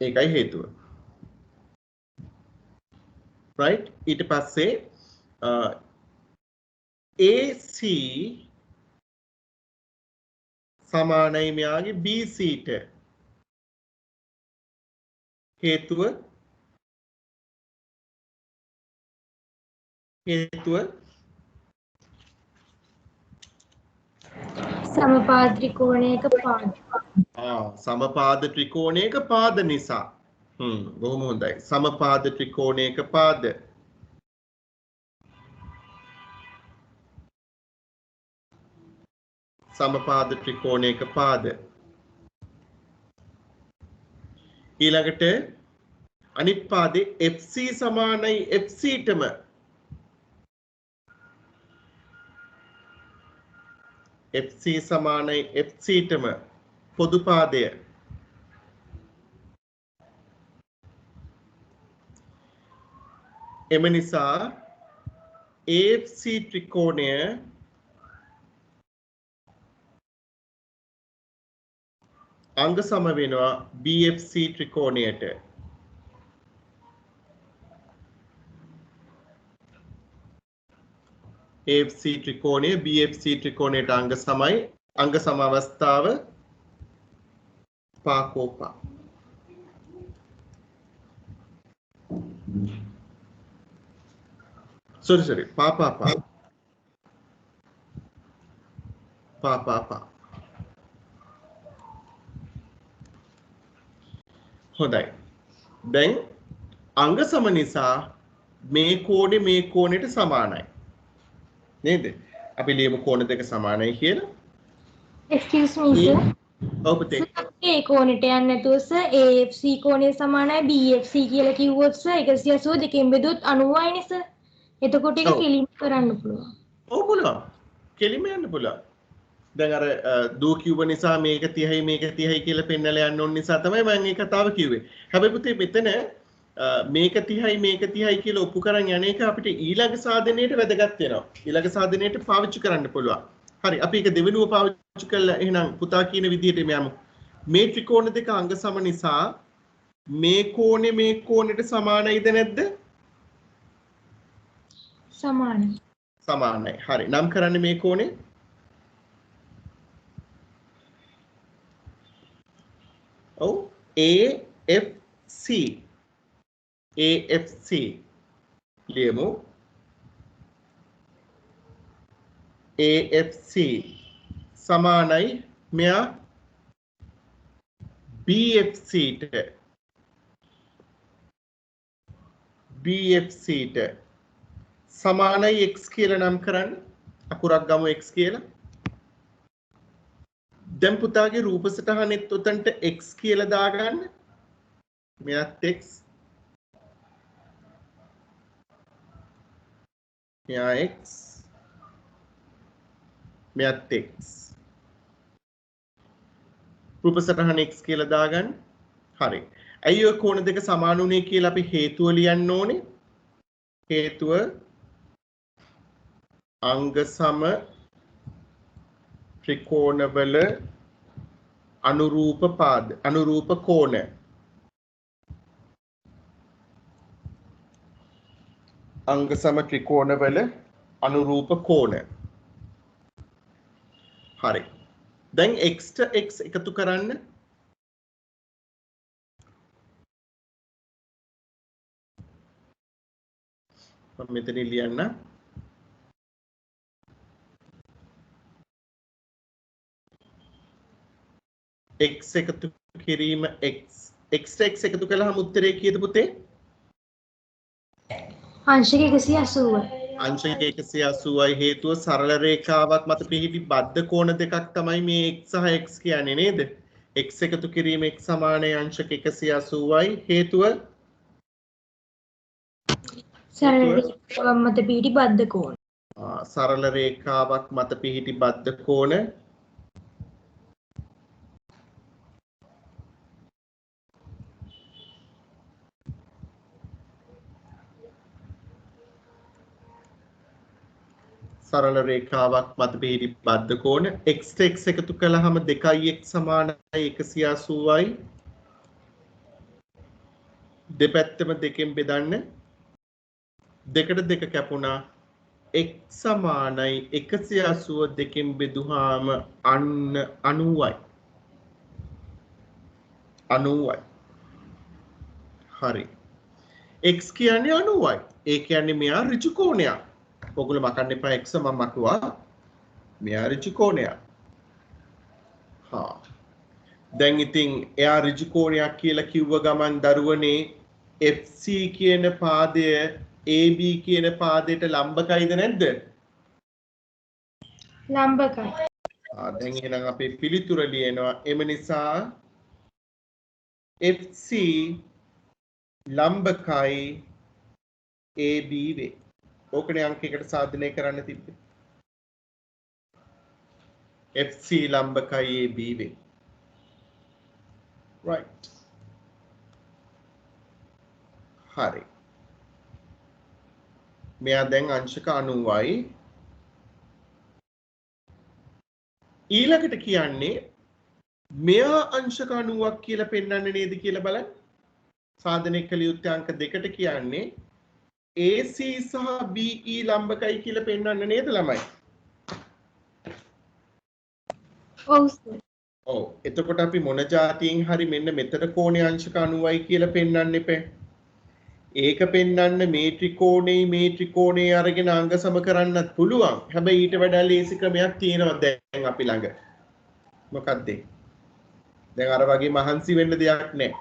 ඒකයි හේතුව. right ඊට පස්සේ AC සමානයි මෙයාගේ BC ට. හේතුව සමපාද ත්‍රිකෝණයක පාද. සමපාද ත්‍රිකෝණයක පාද නිසා. බොහොම හොඳයි. සමපාද ත්‍රිකෝණයක පාද. සමපාද ත්‍රිකෝණයක පාද. ඊළඟට අනිත් පාදේ FC සමානයි FC ටම. FC සමානයි FC ටම පොදු පාදය. එම නිසා AFC ත්‍රිකෝණය අංග සම වෙනවා BFC ත්‍රිකෝණයට. AFC ත්‍රිකෝණය BFC ත්‍රිකෝණයට අංග සමයි. අංග සම අවස්ථාව පාකෝපා. sorry පාපාපා. හොඳයි. දැන් අංග සම නිසා මේ කෝණෙට සමානයි. නේද? අපි ලියමු කෝණ දෙක සමානයි කියලා. excuse me sir. ඔව් පුතේ. ඒ කෝණයට යන්නේ නැතුව sir AFC කෝණය සමානයි BFC කියලා කිව්වොත් sir 180 දෙකෙන් බෙදුවොත් 90යිනේ sir. එතකොට ඒක කෙලින්ම කරන්න පුළුවන්. ඔව් පුළුවන්. කෙලින්ම යන්න පුළුවන්. දැන් අර දූ කිව්ව නිසා මේක 30යි මේක 30යි කියලා පෙන්නලා යන්න ඕන නිසා තමයි මම මේ කතාව කිව්වේ. හැබැයි පුතේ මෙතන මේක 30යි මේක 30යි කියලා ඔප්පු කරන් යන එක අපිට ඊළඟ සාධනයට වැදගත් වෙනවා. ඊළඟ සාධනයට පාවිච්චි කරන්න පුළුවන්. හරි අපි ඒක දෙවෙනුව පාවිච්චි කළා. එහෙනම් පුතා කියන විදිහට යමු. මේ ත්‍රිකෝණ දෙක අංග සම නිසා මේ කෝණෙට සමානයිද නැද්ද? සමානයි. හරි. නම් කරන්න මේ කෝණේ ඔව් AFC ලියමු. AFC සමානයි මෙයා BFC ට සමානයි x කියලා නම් කරන්න. අකුරක් ගමු x කියලා. දැන් පුතාගේ රූප සටහනෙත් උතන්ට x කියලා දාගන්න. මෙයත් x. මෙයා x. මෙයත් x. රූප සටහන x කියලා දාගන්න. හරි. ඇයි ඔය කෝණ දෙක සමාන වුනේ කියලා අපි හේතුව ලියන්න ඕනේ. හේතුව අංග සම ත්‍රිකෝණවල අනුරූප කෝණ. අංග සම ත්‍රිකෝණවල අනුරූප කෝණ. හරි. දැන් x ට x එකතු කරන්න. මම මෙතන ලියන්න. x එකතු කිරීම x ට x එකතු කළාම උත්තරේ කීයද පුතේ? අංශක 180යි. අංශක 180යි. හේතුව සරල රේඛාවක් මත පිහිටි බද්ධ කෝණ දෙකක් තමයි මේ x සහ x කියන්නේ නේද? x එකතු කිරීම x සමානයි අංශක 180යි. හේතුව සරල රේඛාවක් මත පිහිටි බද්ධ කෝණ. සරල රේඛාවක් මත පිහිටි බද්ධ කෝණ සරල රේඛාවක් මත පිහිටි බද්ධ කෝණ x ට x එකතු කළාම 2x සමානයි 180යි. දෙපැත්තම දෙකෙන් බෙදන්න. දෙකට දෙක කැපුණා. x සමානයි 180 දෙකෙන් බෙදුවාම අන්න 90යි. 90යි. හරි. x කියන්නේ 90යි. ඒ කියන්නේ මෙයා ඍජු කෝණයක්. ඔයගොල්ලෝ මකන්න එපා x මම මකුවා. මෙයා ඍජු කෝණයක්. හා. දැන් ඉතින් එයා ඍජු කෝණයක් කියලා කිව්ව ගමන් දරුවනේ FC කියන පාදය AB කියන පාදයට ලම්බකයිද නැද්ද? ලම්බකයි. දැන් එහෙනම් අපි පිළිතුර ලියනවා. එම නිසා FC ලම්බකයි AB වේ. ඕකනේ අංකයකට සාධනය කරන්න තිබ්බේ. FC ලම්බකයි AB වේ. right. හරි. මෙයා දැන් අංශක 90යි. ඊළඟට කියන්නේ මෙයා අංශක 90ක් කියලා පෙන්වන්නේ නේද කියලා බලන්න. සාධනය කළ යුත්තේ අංක දෙකට කියන්නේ AC සහ BE ලම්බකයි කියලා පෙන්වන්න නේද ළමයි? ඔව් සර්. ඔව්. එතකොට අපි මොන જાතියෙන් හරි මෙන්න මෙතන කෝණේ අංශක 90යි කියලා පෙන්වන්න එපේ. ඒක පෙන්වන්න මේ ත්‍රිකෝණේ අරගෙන අංග සම කරන්නත් පුළුවන්. හැබැයි ඊට වඩා ලේසි ක්‍රමයක් තියෙනවා දැන් අපි ළඟ. මොකක්ද? දැන් අර වගේ මහන්සි වෙන්න දෙයක් නැහැ.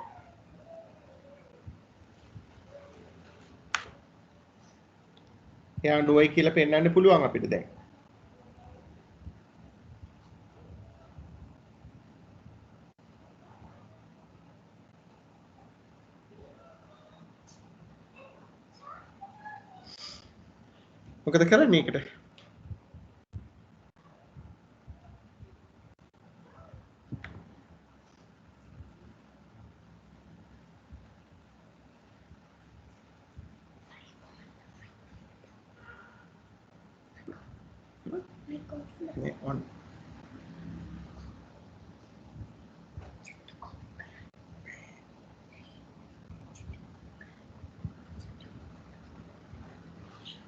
එයා 90යි කියලා පෙන්වන්න පුළුවන් අපිට දැන්. මොකද කරන්නේ ඒකට? නේ on.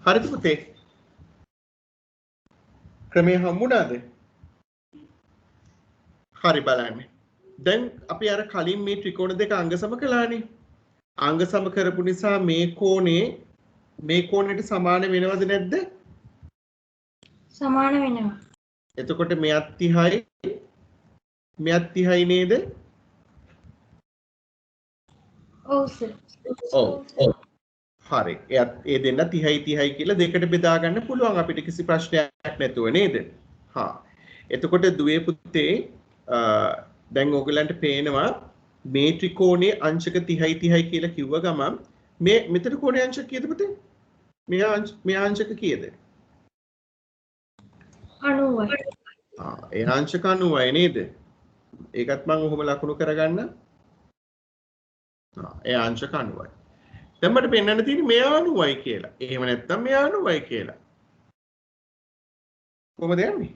හරිද පුතේ? ක්‍රමය හම්බුණාද? හරි බලන්න. දැන් අපි අර කලින් මේ ත්‍රිකෝණ දෙක අංග සම කළානේ. අංග සම කරපු නිසා මේ කෝණයට සමාන වෙනවද නැද්ද? සමාන වෙනවා. එතකොට මෙයත් 30යි මෙයත් 30යි නේද? ඔව් සර්. ඔව්. හරි. ඒ දෙන්න 30යි කියලා දෙකට බෙදා ගන්න පුළුවන් අපිට කිසි ප්‍රශ්නයක් නැතුව නේද? හා. එතකොට දුවේ පුතේ දැන් ඕගලන්ට පේනවා මේ ත්‍රිකෝණයේ අංශක 30යි කියලා කිව්ව ගමන් මේ මෙතන කෝණයේ අංශක කීයද පුතේ? මේ අංශක කීයද? 90යි. ඒ අංශක 90යි නේද? ඒකත් මම ඔහොම ලකුණු කරගන්න. ඒ අංශක 90යි. දැන් මට පෙන්වන්න තියෙන්නේ මෙයා 90යි කියලා. එහෙම නැත්නම් මෙයා 90යි කියලා. කොහොමද යන්නේ?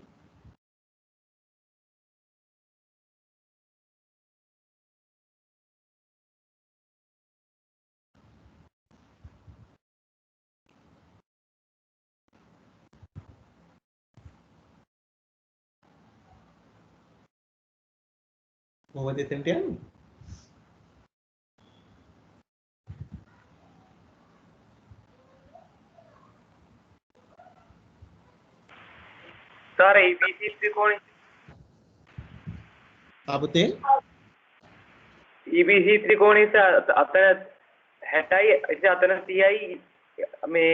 කොහොමද එතනට යන්නේ? සාර ABC ත්‍රිකෝණේ ආපතේ EBC ත්‍රිකෝණේ අතන 60යි අතන 30යි මේ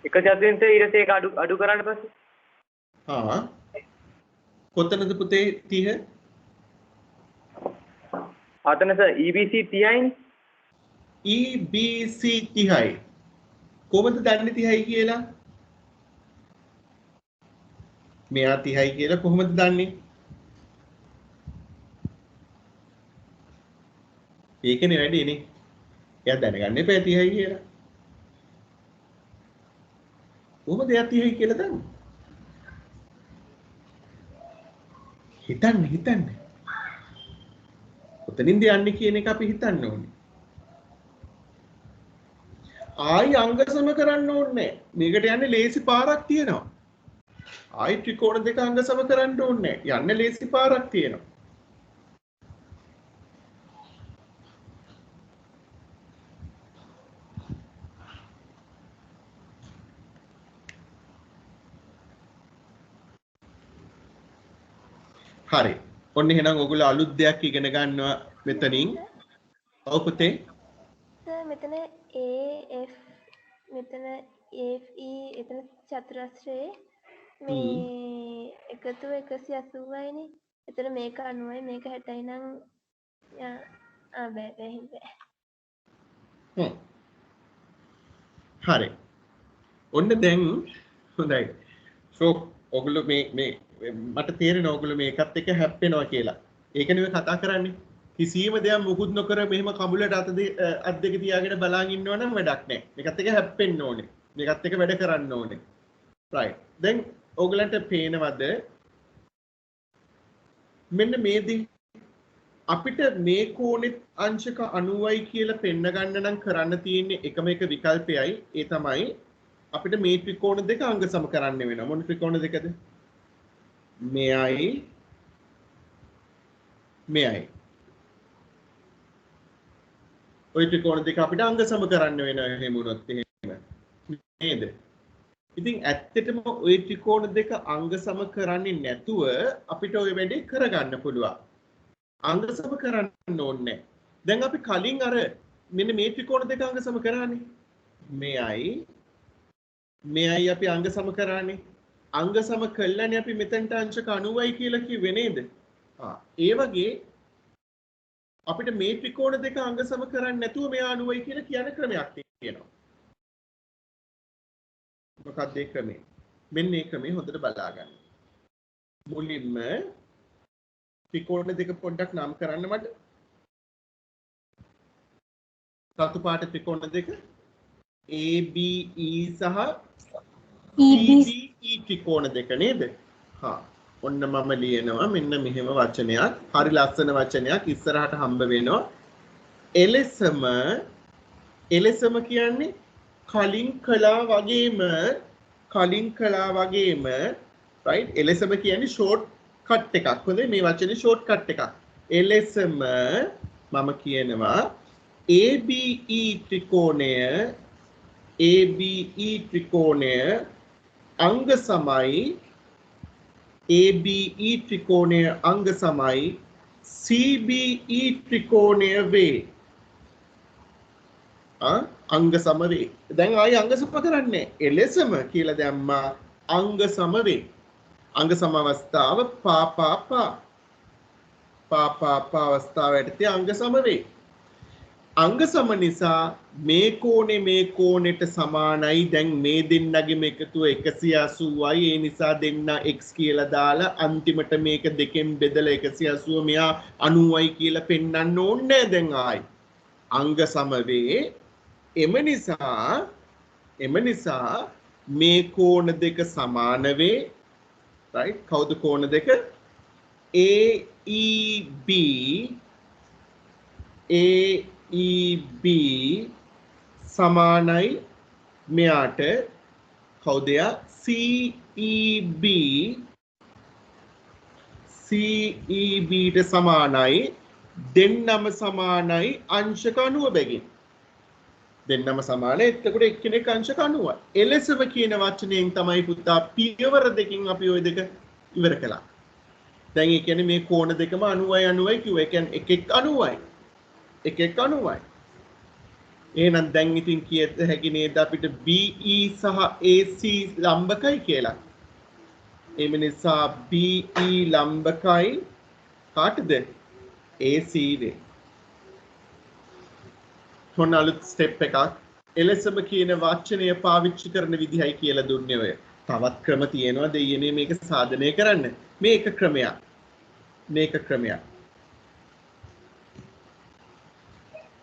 එක චතුරෙන් ඊට ඒක අඩු කරන්න පස්සේ කොතනද පුතේ 30? අතන EBC 30යි EBC 30යි. කොහොමද දන්නේ 30යි කියලා? මෙයා 30යි කියලා කොහොමද දන්නේ? ඒකනේ වැඩිනේ. එයා දැනගන්න එපා 30යි කියලා. කොහොමද එයා 30යි කියලා දන්නේ? හිතන්න. කොතනින්ද යන්නේ කියන එක අපි හිතන්න ඕනේ. ආයි අංග සම කරන්න ඕනේ. මේකට යන්නේ ලේසි පාරක් තියෙනවා. ආයි ත්‍රිකෝණ දෙක අංග සම කරන්න ඕනේ. යන්නේ ලේසි පාරක් තියෙනවා. හරි. ඔන්න එහෙනම් ඔයගොල්ලෝ අලුත් දෙයක් ඉගෙන ගන්නවා මෙතනින්. ඔව් පුතේ. සර් මෙතන AF මෙතන FE එතන චතුරස්‍රයේ මේ එකතු 180යි නේ. එතන මේක 90යි මේක 60යි නම් බෑ. හරි. ඔන්න දැන් හොඳයි. ඔයගොල්ලෝ මේ මට තේරෙනවා ඔයගොල්ලෝ මේකත් එක්ක හැප්පෙනවා කියලා. ඒක නෙවෙයි කතා කරන්නේ. කිසියම් දෙයක් මුකුත් නොකර මෙහෙම කඹුලට අත දෙක තියාගෙන බලන් ඉන්නව නම් වැඩක් නැහැ. මේකත් එක්ක හැප්පෙන්න ඕනේ. මේකත් එක්ක වැඩ කරන්න ඕනේ. right. දැන් ඔයගලන්ට පේනවද මෙන්න මේදී අපිට මේ කෝණෙත් අංශක 90යි කියලා පෙන්න ගන්න නම් කරන්න තියෙන්නේ එකම එක විකල්පයයි. ඒ තමයි අපිට මේ ත්‍රිකෝණ දෙක අංග සම කරන්න වෙනවා. මොන ත්‍රිකෝණ දෙකද? මෙයයි මෙයයි. ওই ත්‍රිකෝණ දෙක අපිට අංග සම කරන්න වෙනවා එහෙම වුණොත් එහෙම. නේද? ඉතින් ඇත්තටම ওই ත්‍රිකෝණ දෙක අංග සම කරන්නේ නැතුව අපිට ওই වැඩේ කරගන්න පුළුවන්. අංග සම කරන්න ඕනේ. දැන් අපි කලින් අර මෙන්න මේ ත්‍රිකෝණ දෙක අංග සම කරානේ. මෙයයි අපි අංග සම කරානේ. අංග සම කළානේ අපි මෙතනට අංශක 90යි කියලා කිව්වේ නේද? ඒ වගේ අපිට මේ ත්‍රිකෝණ දෙක අංග සම කරන්නේ නැතුව මෙයා 90යි කියලා කියන ක්‍රමයක් තියෙනවා. මොකක්ද ඒ ක්‍රමය? මෙන්න මේ ක්‍රමය හොඳට බලා ගන්න. මුලින්ම ත්‍රිකෝණ දෙක පොඩ්ඩක් නම් කරන්න මට. සතු පාට ත්‍රිකෝණ දෙක ABE සහ EBE ත්‍රිකෝණ දෙක නේද? ඔන්න මම ලියනවා මෙන්න මෙහෙම වචනයක්. හරි ලස්සන වචනයක් ඉස්සරහට හම්බ වෙනවා. එලෙසම කියන්නේ කලින් කළා වගේම right එලෙසම කියන්නේ ෂෝට් කට් එකක්. හොඳයි මේ වචනේ ෂෝට් කට් එකක්. එලෙසම මම කියනවා ABE ත්‍රිකෝණය අංග සමයි ABE ත්‍රිකෝණය අංග සමයි CBE ත්‍රිකෝණය වේ. අංග සම වේ. දැන් ආයි අංග සම කරන්නේ. එලෙසම කියලා දැම්මා අංග සම වේ. අංග සම අවස්ථාව පා අවස්ථාව යටතේ අංග සම වේ. අංග සම නිසා මේ කෝණෙට සමානයි. දැන් මේ දෙන්නගේම එකතුව 180යි. ඒ නිසා දෙන්න x කියලා දාලා අන්තිමට මේක දෙකෙන් බෙදලා 180 මෙයා 90යි කියලා පෙන්වන්න ඕනේ දැන් ආයි. අංග සම වේ. එම නිසා මේ කෝණ දෙක සමාන වේ. right කවුද කෝණ දෙක? AEB සමානයි මෙයාට කවුද යා? CEB ට සමානයි. දෙන්නම සමානයි අංශක 90 බැගින්. දෙන්නම සමානයි. එතකොට එක්කෙනෙක් අංශක 90යි. එලෙසම කියන වචනයෙන් තමයි පුතා පියවර දෙකකින් අපි ওই දෙක ඉවර කළා. දැන් ඒ කියන්නේ මේ කෝණ දෙකම 90යි කිව්වා. ඒ කියන්නේ එකෙක් 90යි. එහෙනම් දැන් ඉතින් කියත හැකි නේද අපිට BE සහ AC ලම්බකයි කියලා. එම නිසා BE ලම්බකයි කාටද? AC නේ. ඔන්න අලුත් ස්ටෙප් එකක්. එලෙසම කියන වචනය පාවිච්චි කරන විදිහයි කියලා දුන්නේ ඔය. තවත් ක්‍රම තියෙනවා දෙයියනේ මේක සාධනය කරන්න. මේක ක්‍රමයක්.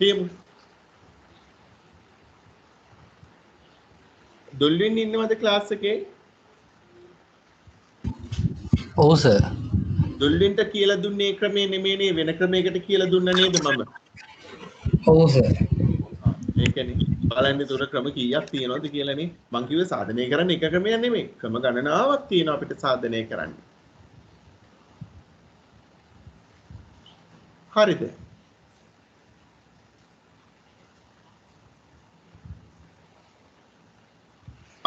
ටීම් දුල්වින් ඉන්නවද ක්ලාස් එකේ? ඔව් සර්. දුල්වින්ට කියලා දුන්නේ ක්‍රමේ නෙමෙයිනේ වෙන ක්‍රමයකට කියලා දුන්නා නේද මම? ඔව් සර්. ඒ කියන්නේ බලන්න ඒතර ක්‍රම කීයක් තියෙනවද කියලානේ. මං කිව්වේ සාධනය කරන්න එක ක්‍රමයක් නෙමෙයි. ක්‍රම ගණනාවක් තියෙනවා අපිට සාධනය කරන්න. හරිද?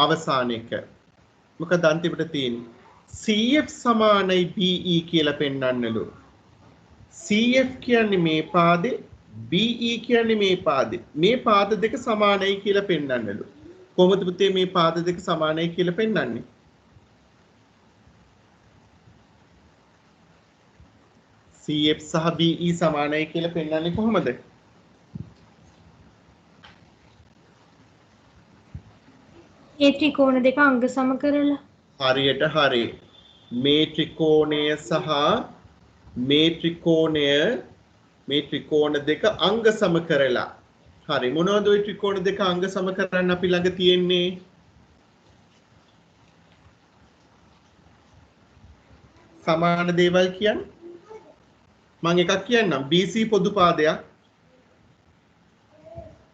අවසාන එක මොකද අන්තිමට තියෙන්නේ CF සමානයි BE කියලා පෙන්වන්නලු. CF කියන්නේ මේ පාදේ, BE කියන්නේ මේ පාදේ. මේ පාද දෙක සමානයි කියලා පෙන්වන්නලු. කොහොමද පුතේ මේ පාද දෙක සමානයි කියලා පෙන්වන්නේ? CF සහ BE සමානයි කියලා පෙන්වන්නේ කොහොමද? ඒ ත්‍රිකෝණ දෙක අංග සම කරලා. හරියට හරි. මේ ත්‍රිකෝණය සහ මේ ත්‍රිකෝණ දෙක අංග සම කරලා. හරි. මොනවද ওই ත්‍රිකෝණ දෙක අංග සම කරන්න අපි ළඟ තියෙන්නේ? සමාන දේවල් කියන්නේ මම එකක් කියන්නම්. BC පොදු පාදයක්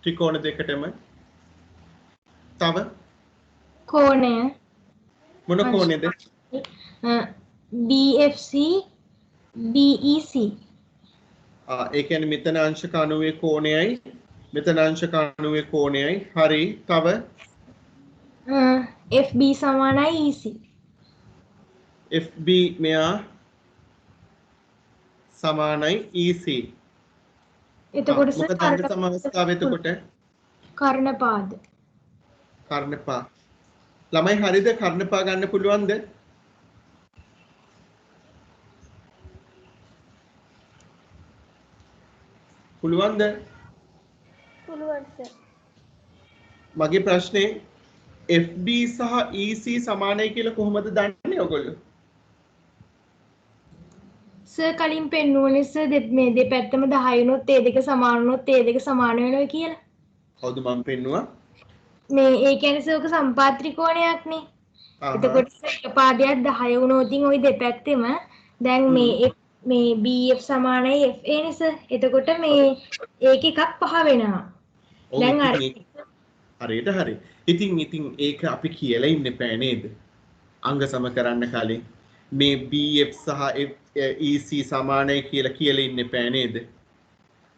ත්‍රිකෝණ දෙකටම. තව කෝණය මොන කෝණයද? BFC BEC. ඒ කියන්නේ මෙතන අංශක 90 කෝණයයි මෙතන අංශක 90 කෝණයයි. හරි. තව FB සමානයි EC. FB මෙයා සමානයි EC. එතකොට මොකද අංග සම අවස්ථාව එතකොට කර්ණපාද. කර්ණපා. ළමයි හරිද? කර්ණපා ගන්න පුළුවන්ද? පුළුවන්ද? පුළුවන් සර්. මගේ ප්‍රශ්නේ FB සහ EC සමානයි කියලා කොහොමද දන්නේ ඔයගොල්ලෝ? සර් කලින් පෙන්වුවනේ සර් මේ දෙපැත්තම 10 වුණොත් ඒ දෙක සමාන වුණොත් ඒ දෙක සමාන වෙනවා කියලා. කවුද මම පෙන්නුවා? මේ ඒ කියන්නේ සර් ඔක සම්පාත ත්‍රිකෝණයක්නේ. එතකොට සර් එක පාදයක් 10 වුණොත් ওই දෙපැත්තෙම දැන් මේ BF සමානයි FA නේ සර්. එතකොට මේ ඒක එකක් පහ වෙනවා. දැන් හරියට හරි. ඉතින් ඒක අපි කියලා ඉන්න බෑ නේද? අංග සම කරන්න කලින් මේ BF සහ EC සමානයි කියලා ඉන්න බෑ නේද?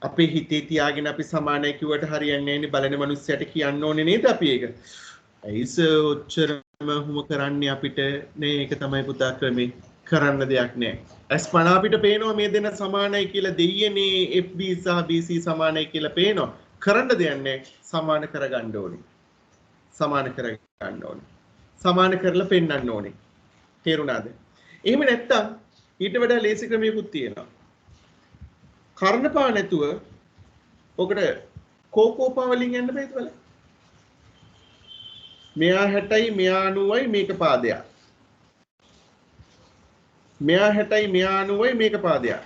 අපේ හිතේ තියාගෙන අපි සමානයි කිව්වට හරියන්නේ නැහැ නේ. බලන මිනිස්සුන්ට කියන්න ඕනේ නේද අපි ඒක? ඇයිස ඔච්චරම හුම කරන්නේ අපිට නේ? ඒක තමයි පුතා ක්‍රමේ. කරන්න දෙයක් නැහැ. අස්පන අපිට පේනවා මේ දෙන සමානයි කියලා දෙයියනේ FB සහ BC සමානයි කියලා පේනවා. කරන්න දෙයක් නැහැ. සමාන කරගන්න ඕනේ. සමාන කරගන්න ඕනේ. සමාන කරලා පෙන්වන්න ඕනේ. තේරුණාද? එහෙම නැත්තම් ඊට වඩා ලේසි ක්‍රමයකුත් තියෙනවා. කර්ණපා නැතුව ඔකට කෝකෝපා වලින් යන්න බෑද බලන්න. මෙයා 60යි මෙයා 90යි මේක පාදයක්. මෙයා 60යි මෙයා 90යි මේක පාදයක්.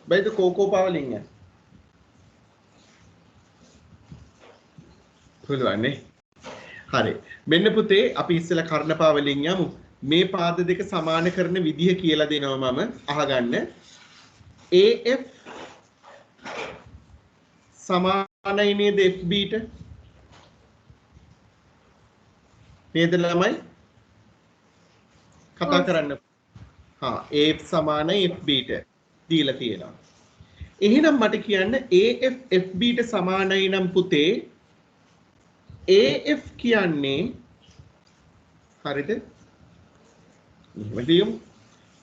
බයිද කෝකෝපා වලින් යන්න. පුළුවන්නේ. හරි. මෙන්න පුතේ අපි ඉස්සෙල්ලා කර්ණපා වලින් යමු. මේ පාද දෙක සමාන කරන විදිහ කියලා දෙනවා මම අහගන්න. AF සමානයි නේද FB ට? නේද ළමයි? කතා කරන්න. AF සමානයි FB ට දීලා තියෙනවා. එහෙනම් මට කියන්න AF FB ට සමානයි නම් පුතේ AF කියන්නේ හරිද? මෙහෙම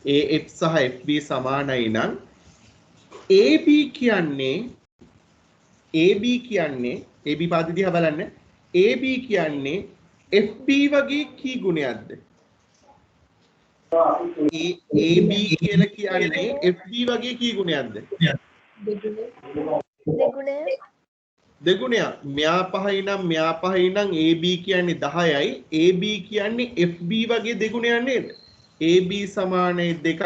AF සහ FB සමානයි නම් AB කියන්නේ AB පාද දිහා බලන්න. AB කියන්නේ FB වගේ කී ගුණයක්ද? AB කියලා කියන්නේ FB වගේ කී ගුණයක්ද? දෙගුණයක්. මෙයා පහයි නම් AB කියන්නේ 10යි. AB කියන්නේ FB වගේ දෙගුණයක් නේද? AB සමානයි 2ක්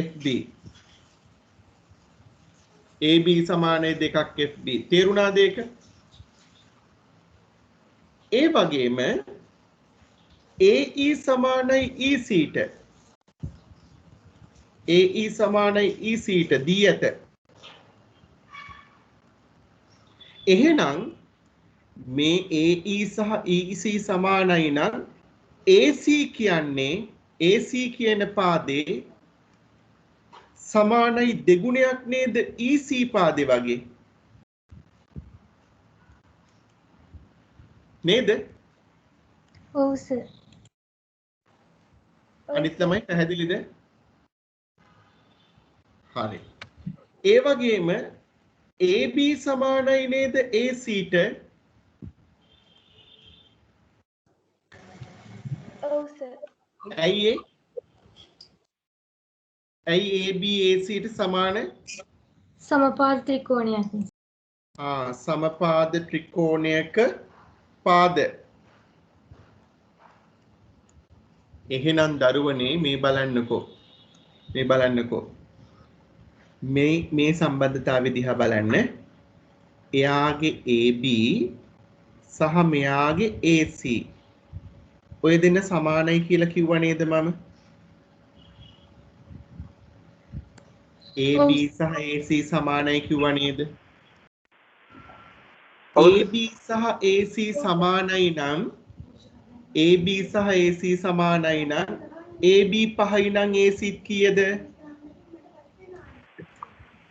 FB. AB සමානයි 2ක් FB. තේරුණාද ඒක? ඒ වගේම AE සමානයි EC ට. AE සමානයි EC ට දී ඇත. එහෙනම් මේ AE සහ EC සමානයි නම් AC කියන්නේ AC කියන පාදේ සමානයි දෙගුණයක් නේද EC පාදේ වගේ නේද? ඔව් සර්. අනිත් ළමයි පැහැදිලිද? හරි. ඒ වගේම AB සමානයි නේද AC ට? ඔව් සර්. ඇයි AB AC ට සමාන? සමපාද ත්‍රිකෝණයක් නිසා. සමපාද ත්‍රිකෝණයක පාද. එහෙනම් දරුවනේ මේ බලන්නකෝ. මේ සම්බන්ධතාවය දිහා බලන්න. එයාගේ AB සහ මෙයාගේ AC. ඔය දෙන්න සමානයි කියලා කිව්වා නේද මම? AB සහ AC සමානයි කිව්වා නේද? AB සහ AC සමානයි නම් AB සහ AC සමානයි නම් AB පහයි නම් AC කීයද?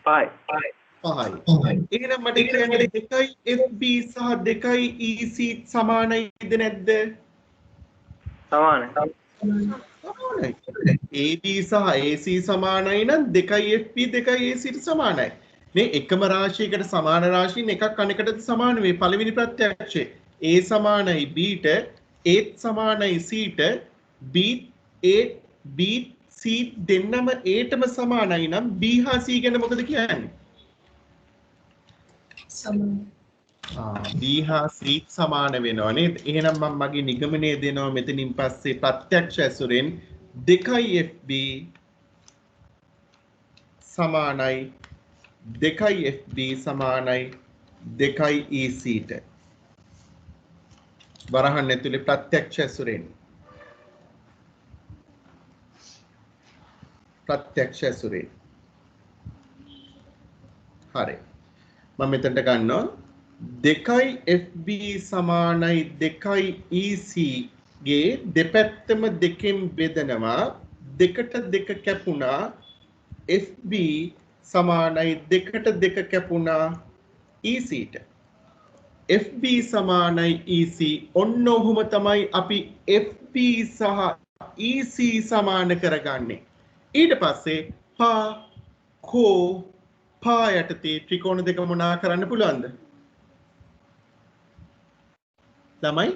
පහයි. එහෙනම් මට කියන්න 2යි FB සහ 2යි EC සමානයිද නැද්ද? සමානයි. AB සහ AC සමානයි නම් 2යි FB 2යි AC ට සමානයි. මේ එකම රාශියකට සමාන රාශීන් එකක් අනෙකටද සමාන වේ. පළවෙනි ප්‍රත්‍යක්ෂය A සමානයි B ට, A සමානයි C ට, B C දෙන්නම A ටම සමානයි නම් B හා C ගැන මොකද කියන්නේ? B හා C සමාන වෙනවා නේද? එහෙනම් මම මගේ නිගමනය දෙනවා මෙතනින් පස්සේ ප්‍රත්‍යක්ෂ ඇසුරෙන් 2යි FB සමානයි 2යි FB සමානයි 2යි EC ට. වරහන් ඇතුලේ ප්‍රත්‍යක්ෂ ඇසුරෙන්. හරි. මම මෙතනට ගන්නවා 2යි FB සමානයි 2යි EC ගේ දෙපැත්තම දෙකෙන් බෙදනවා. දෙකට දෙක කැපුණා FB සමානයි දෙකට දෙක කැපුණා EC ට. FB සමානයි EC. ඔන්න ඔහුම තමයි අපි FB සහ EC සමාන කරගන්නේ. ඊට පස්සේ පා යටතේ ත්‍රිකෝණ දෙක මොනා කරන්න පුළුවන්ද? ළමයි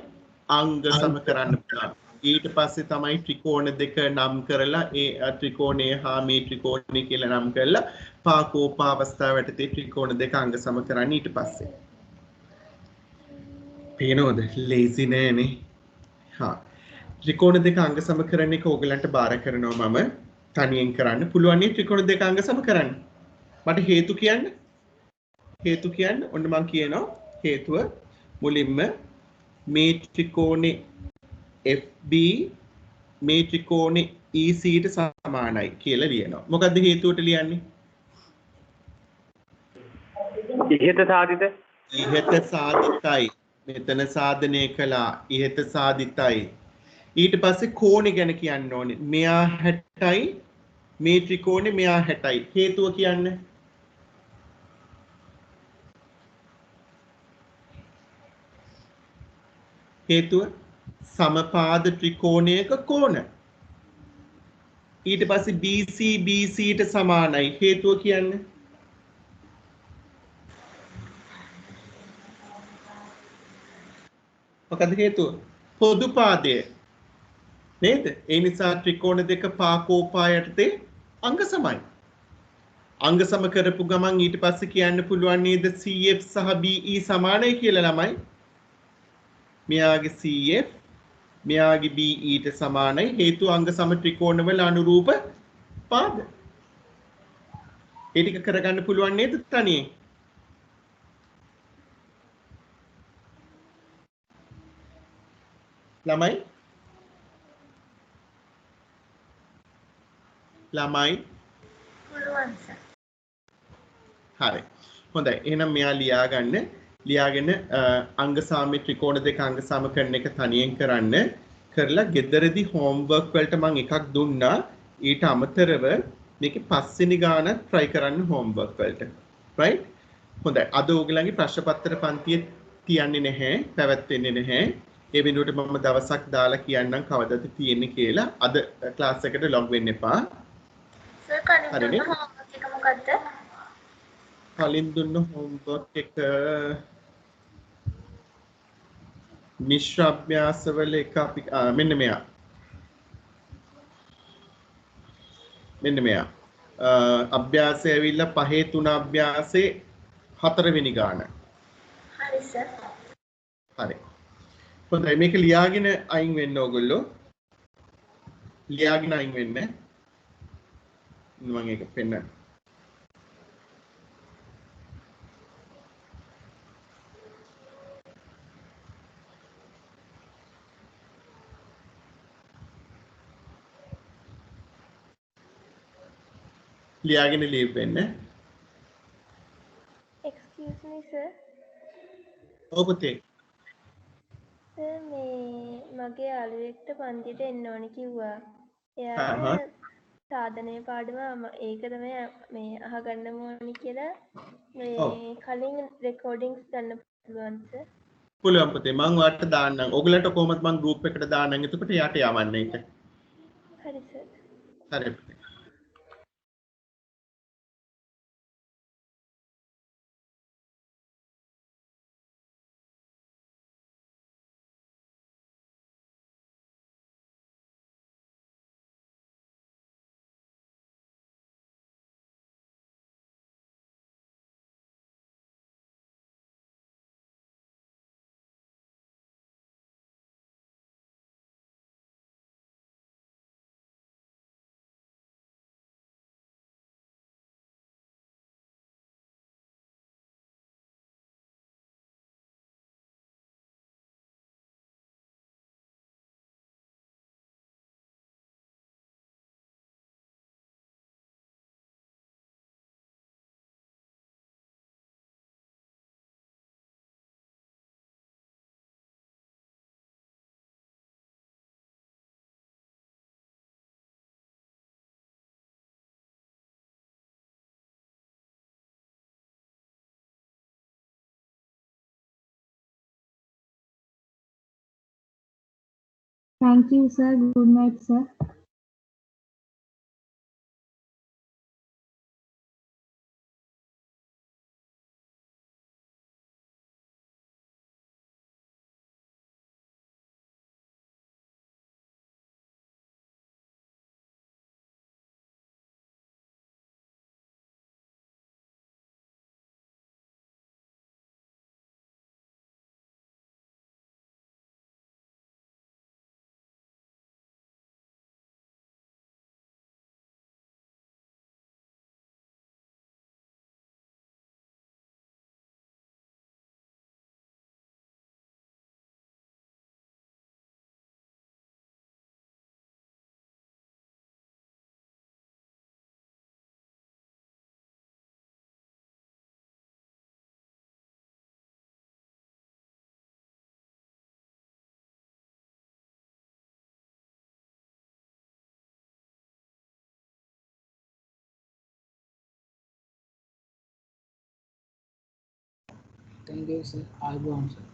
අංග සම කරන්න පුළුවන්. ඊට පස්සේ තමයි ත්‍රිකෝණ දෙක නම් කරලා ඒ ත්‍රිකෝණය හා මේ ත්‍රිකෝණය කියලා නම් කරලා පා අවස්ථාව යටතේ ත්‍රිකෝණ දෙක අංග සම කරන්න. ඊට පස්සේ පේනවද? ලේසි නෑනේ. ත්‍රිකෝණ දෙක අංග සම කරන එක ඕගලන්ට බාර කරනවා. මම තනියෙන් කරන්න පුළුවන් නේ ත්‍රිකෝණ දෙක අංග සම කරන්න. මට හේතු කියන්න. ඔන්න මම කියනවා හේතුව මුලින්ම මේ ත්‍රිකෝණේ FB මේ ත්‍රිකෝණේ EC ට සමානයි කියලා ලියනවා. මොකද්ද හේතුවට ලියන්නේ? ඉහත සාධිතයි. මෙතන සාධනය කළා. ඉහත සාධිතයි. ඊට පස්සේ කෝණේ ගැන කියන්න ඕනේ. මෙයා 60යි මේ ත්‍රිකෝණේ මෙයා 60යි. හේතුව කියන්නේ හේතුව සමපාද ත්‍රිකෝණයක කෝණ. ඊට පස්සේ BC ට සමානයි. හේතුව කියන්නේ මොකද හේතුව? පොදු පාදය නේද? ඒ නිසා ත්‍රිකෝණ දෙක පා යටතේ අංග සමයි. අංග සම කරපු ගමන් ඊට පස්සේ කියන්න පුළුවන් නේද CF සහ BE සමානයි කියලා ළමයි. මෙයාගේ CF මෙයාගේ BE ට සමානයි. හේතුව අංග සම ත්‍රිකෝණවල අනුරූප පාද. ඒ ටික කරගන්න පුළුවන් නේද තනියෙන්? ළමයි පුළුවන් සර්. හරි. හොඳයි. එහෙනම් මෙයා ලියා ගන්න ලියාගෙන අංග සාමයේ ත්‍රිකෝණ දෙක අංග සාම කරන එක තනියෙන් කරන්න කරලා ගෙදරදී හෝම්වර්ක් වලට මම එකක් දුන්නා ඊට අමතරව මේකේ පස්වෙනි ගාන try කරන්න හෝම්වර්ක් වලට right හොඳයි අද ඕගලන්ගේ ප්‍රශ්න පත්‍ර පන්තියේ තියන්නේ නැහැ පැවැත්වෙන්නේ නැහැ ඒ වෙනුවට මම දවසක් දාලා කියන්නම් කවදද තියෙන්නේ කියලා අද ක්ලාස් එකට log වෙන්න එපා සර් කලින් දුන්න හෝම්වර්ක් එක මොකද්ද? කලින් දුන්න හෝම්වර්ක් එක මිශ්‍ර අභ්‍යාසවල එක අපි මෙන්න මෙයා අභ්‍යාසය ඇවිල්ලා 5 3 අභ්‍යාසේ 4 වෙනි ගාන හරි සර්. හරි හොඳයි මේක ලියාගෙන අයින් වෙන්න ඕගොල්ලෝ ලියාගෙන අයින් වෙන්න මම ඒක පෙන්නන්න ලියාගෙන ලීව් වෙන්න Excuse me sir. ඔව් පුතේ සර් මේ මගේ යාළුවෙක්ට පන්තියට එන්න ඕනි කිව්වා. හා. එයාට සාධනය පාඩම ඒක තමයි මේ අහගන්න ඕනි කියලා ඔව්. මේ කලින් රෙකෝඩින්ග්ස් ගන්න පුළුවන් සර්. පුළුවන් පුතේ මම ඔයාලට දාන්නම් ඔයගලට කොහොමද මම group එකට දාන්නම් එතකොට යාට යවන්න ඒක හරි සර්. හරි පුතේ Thank you, sir. Good night, sir. Thank you, sir. I'll go on, sir.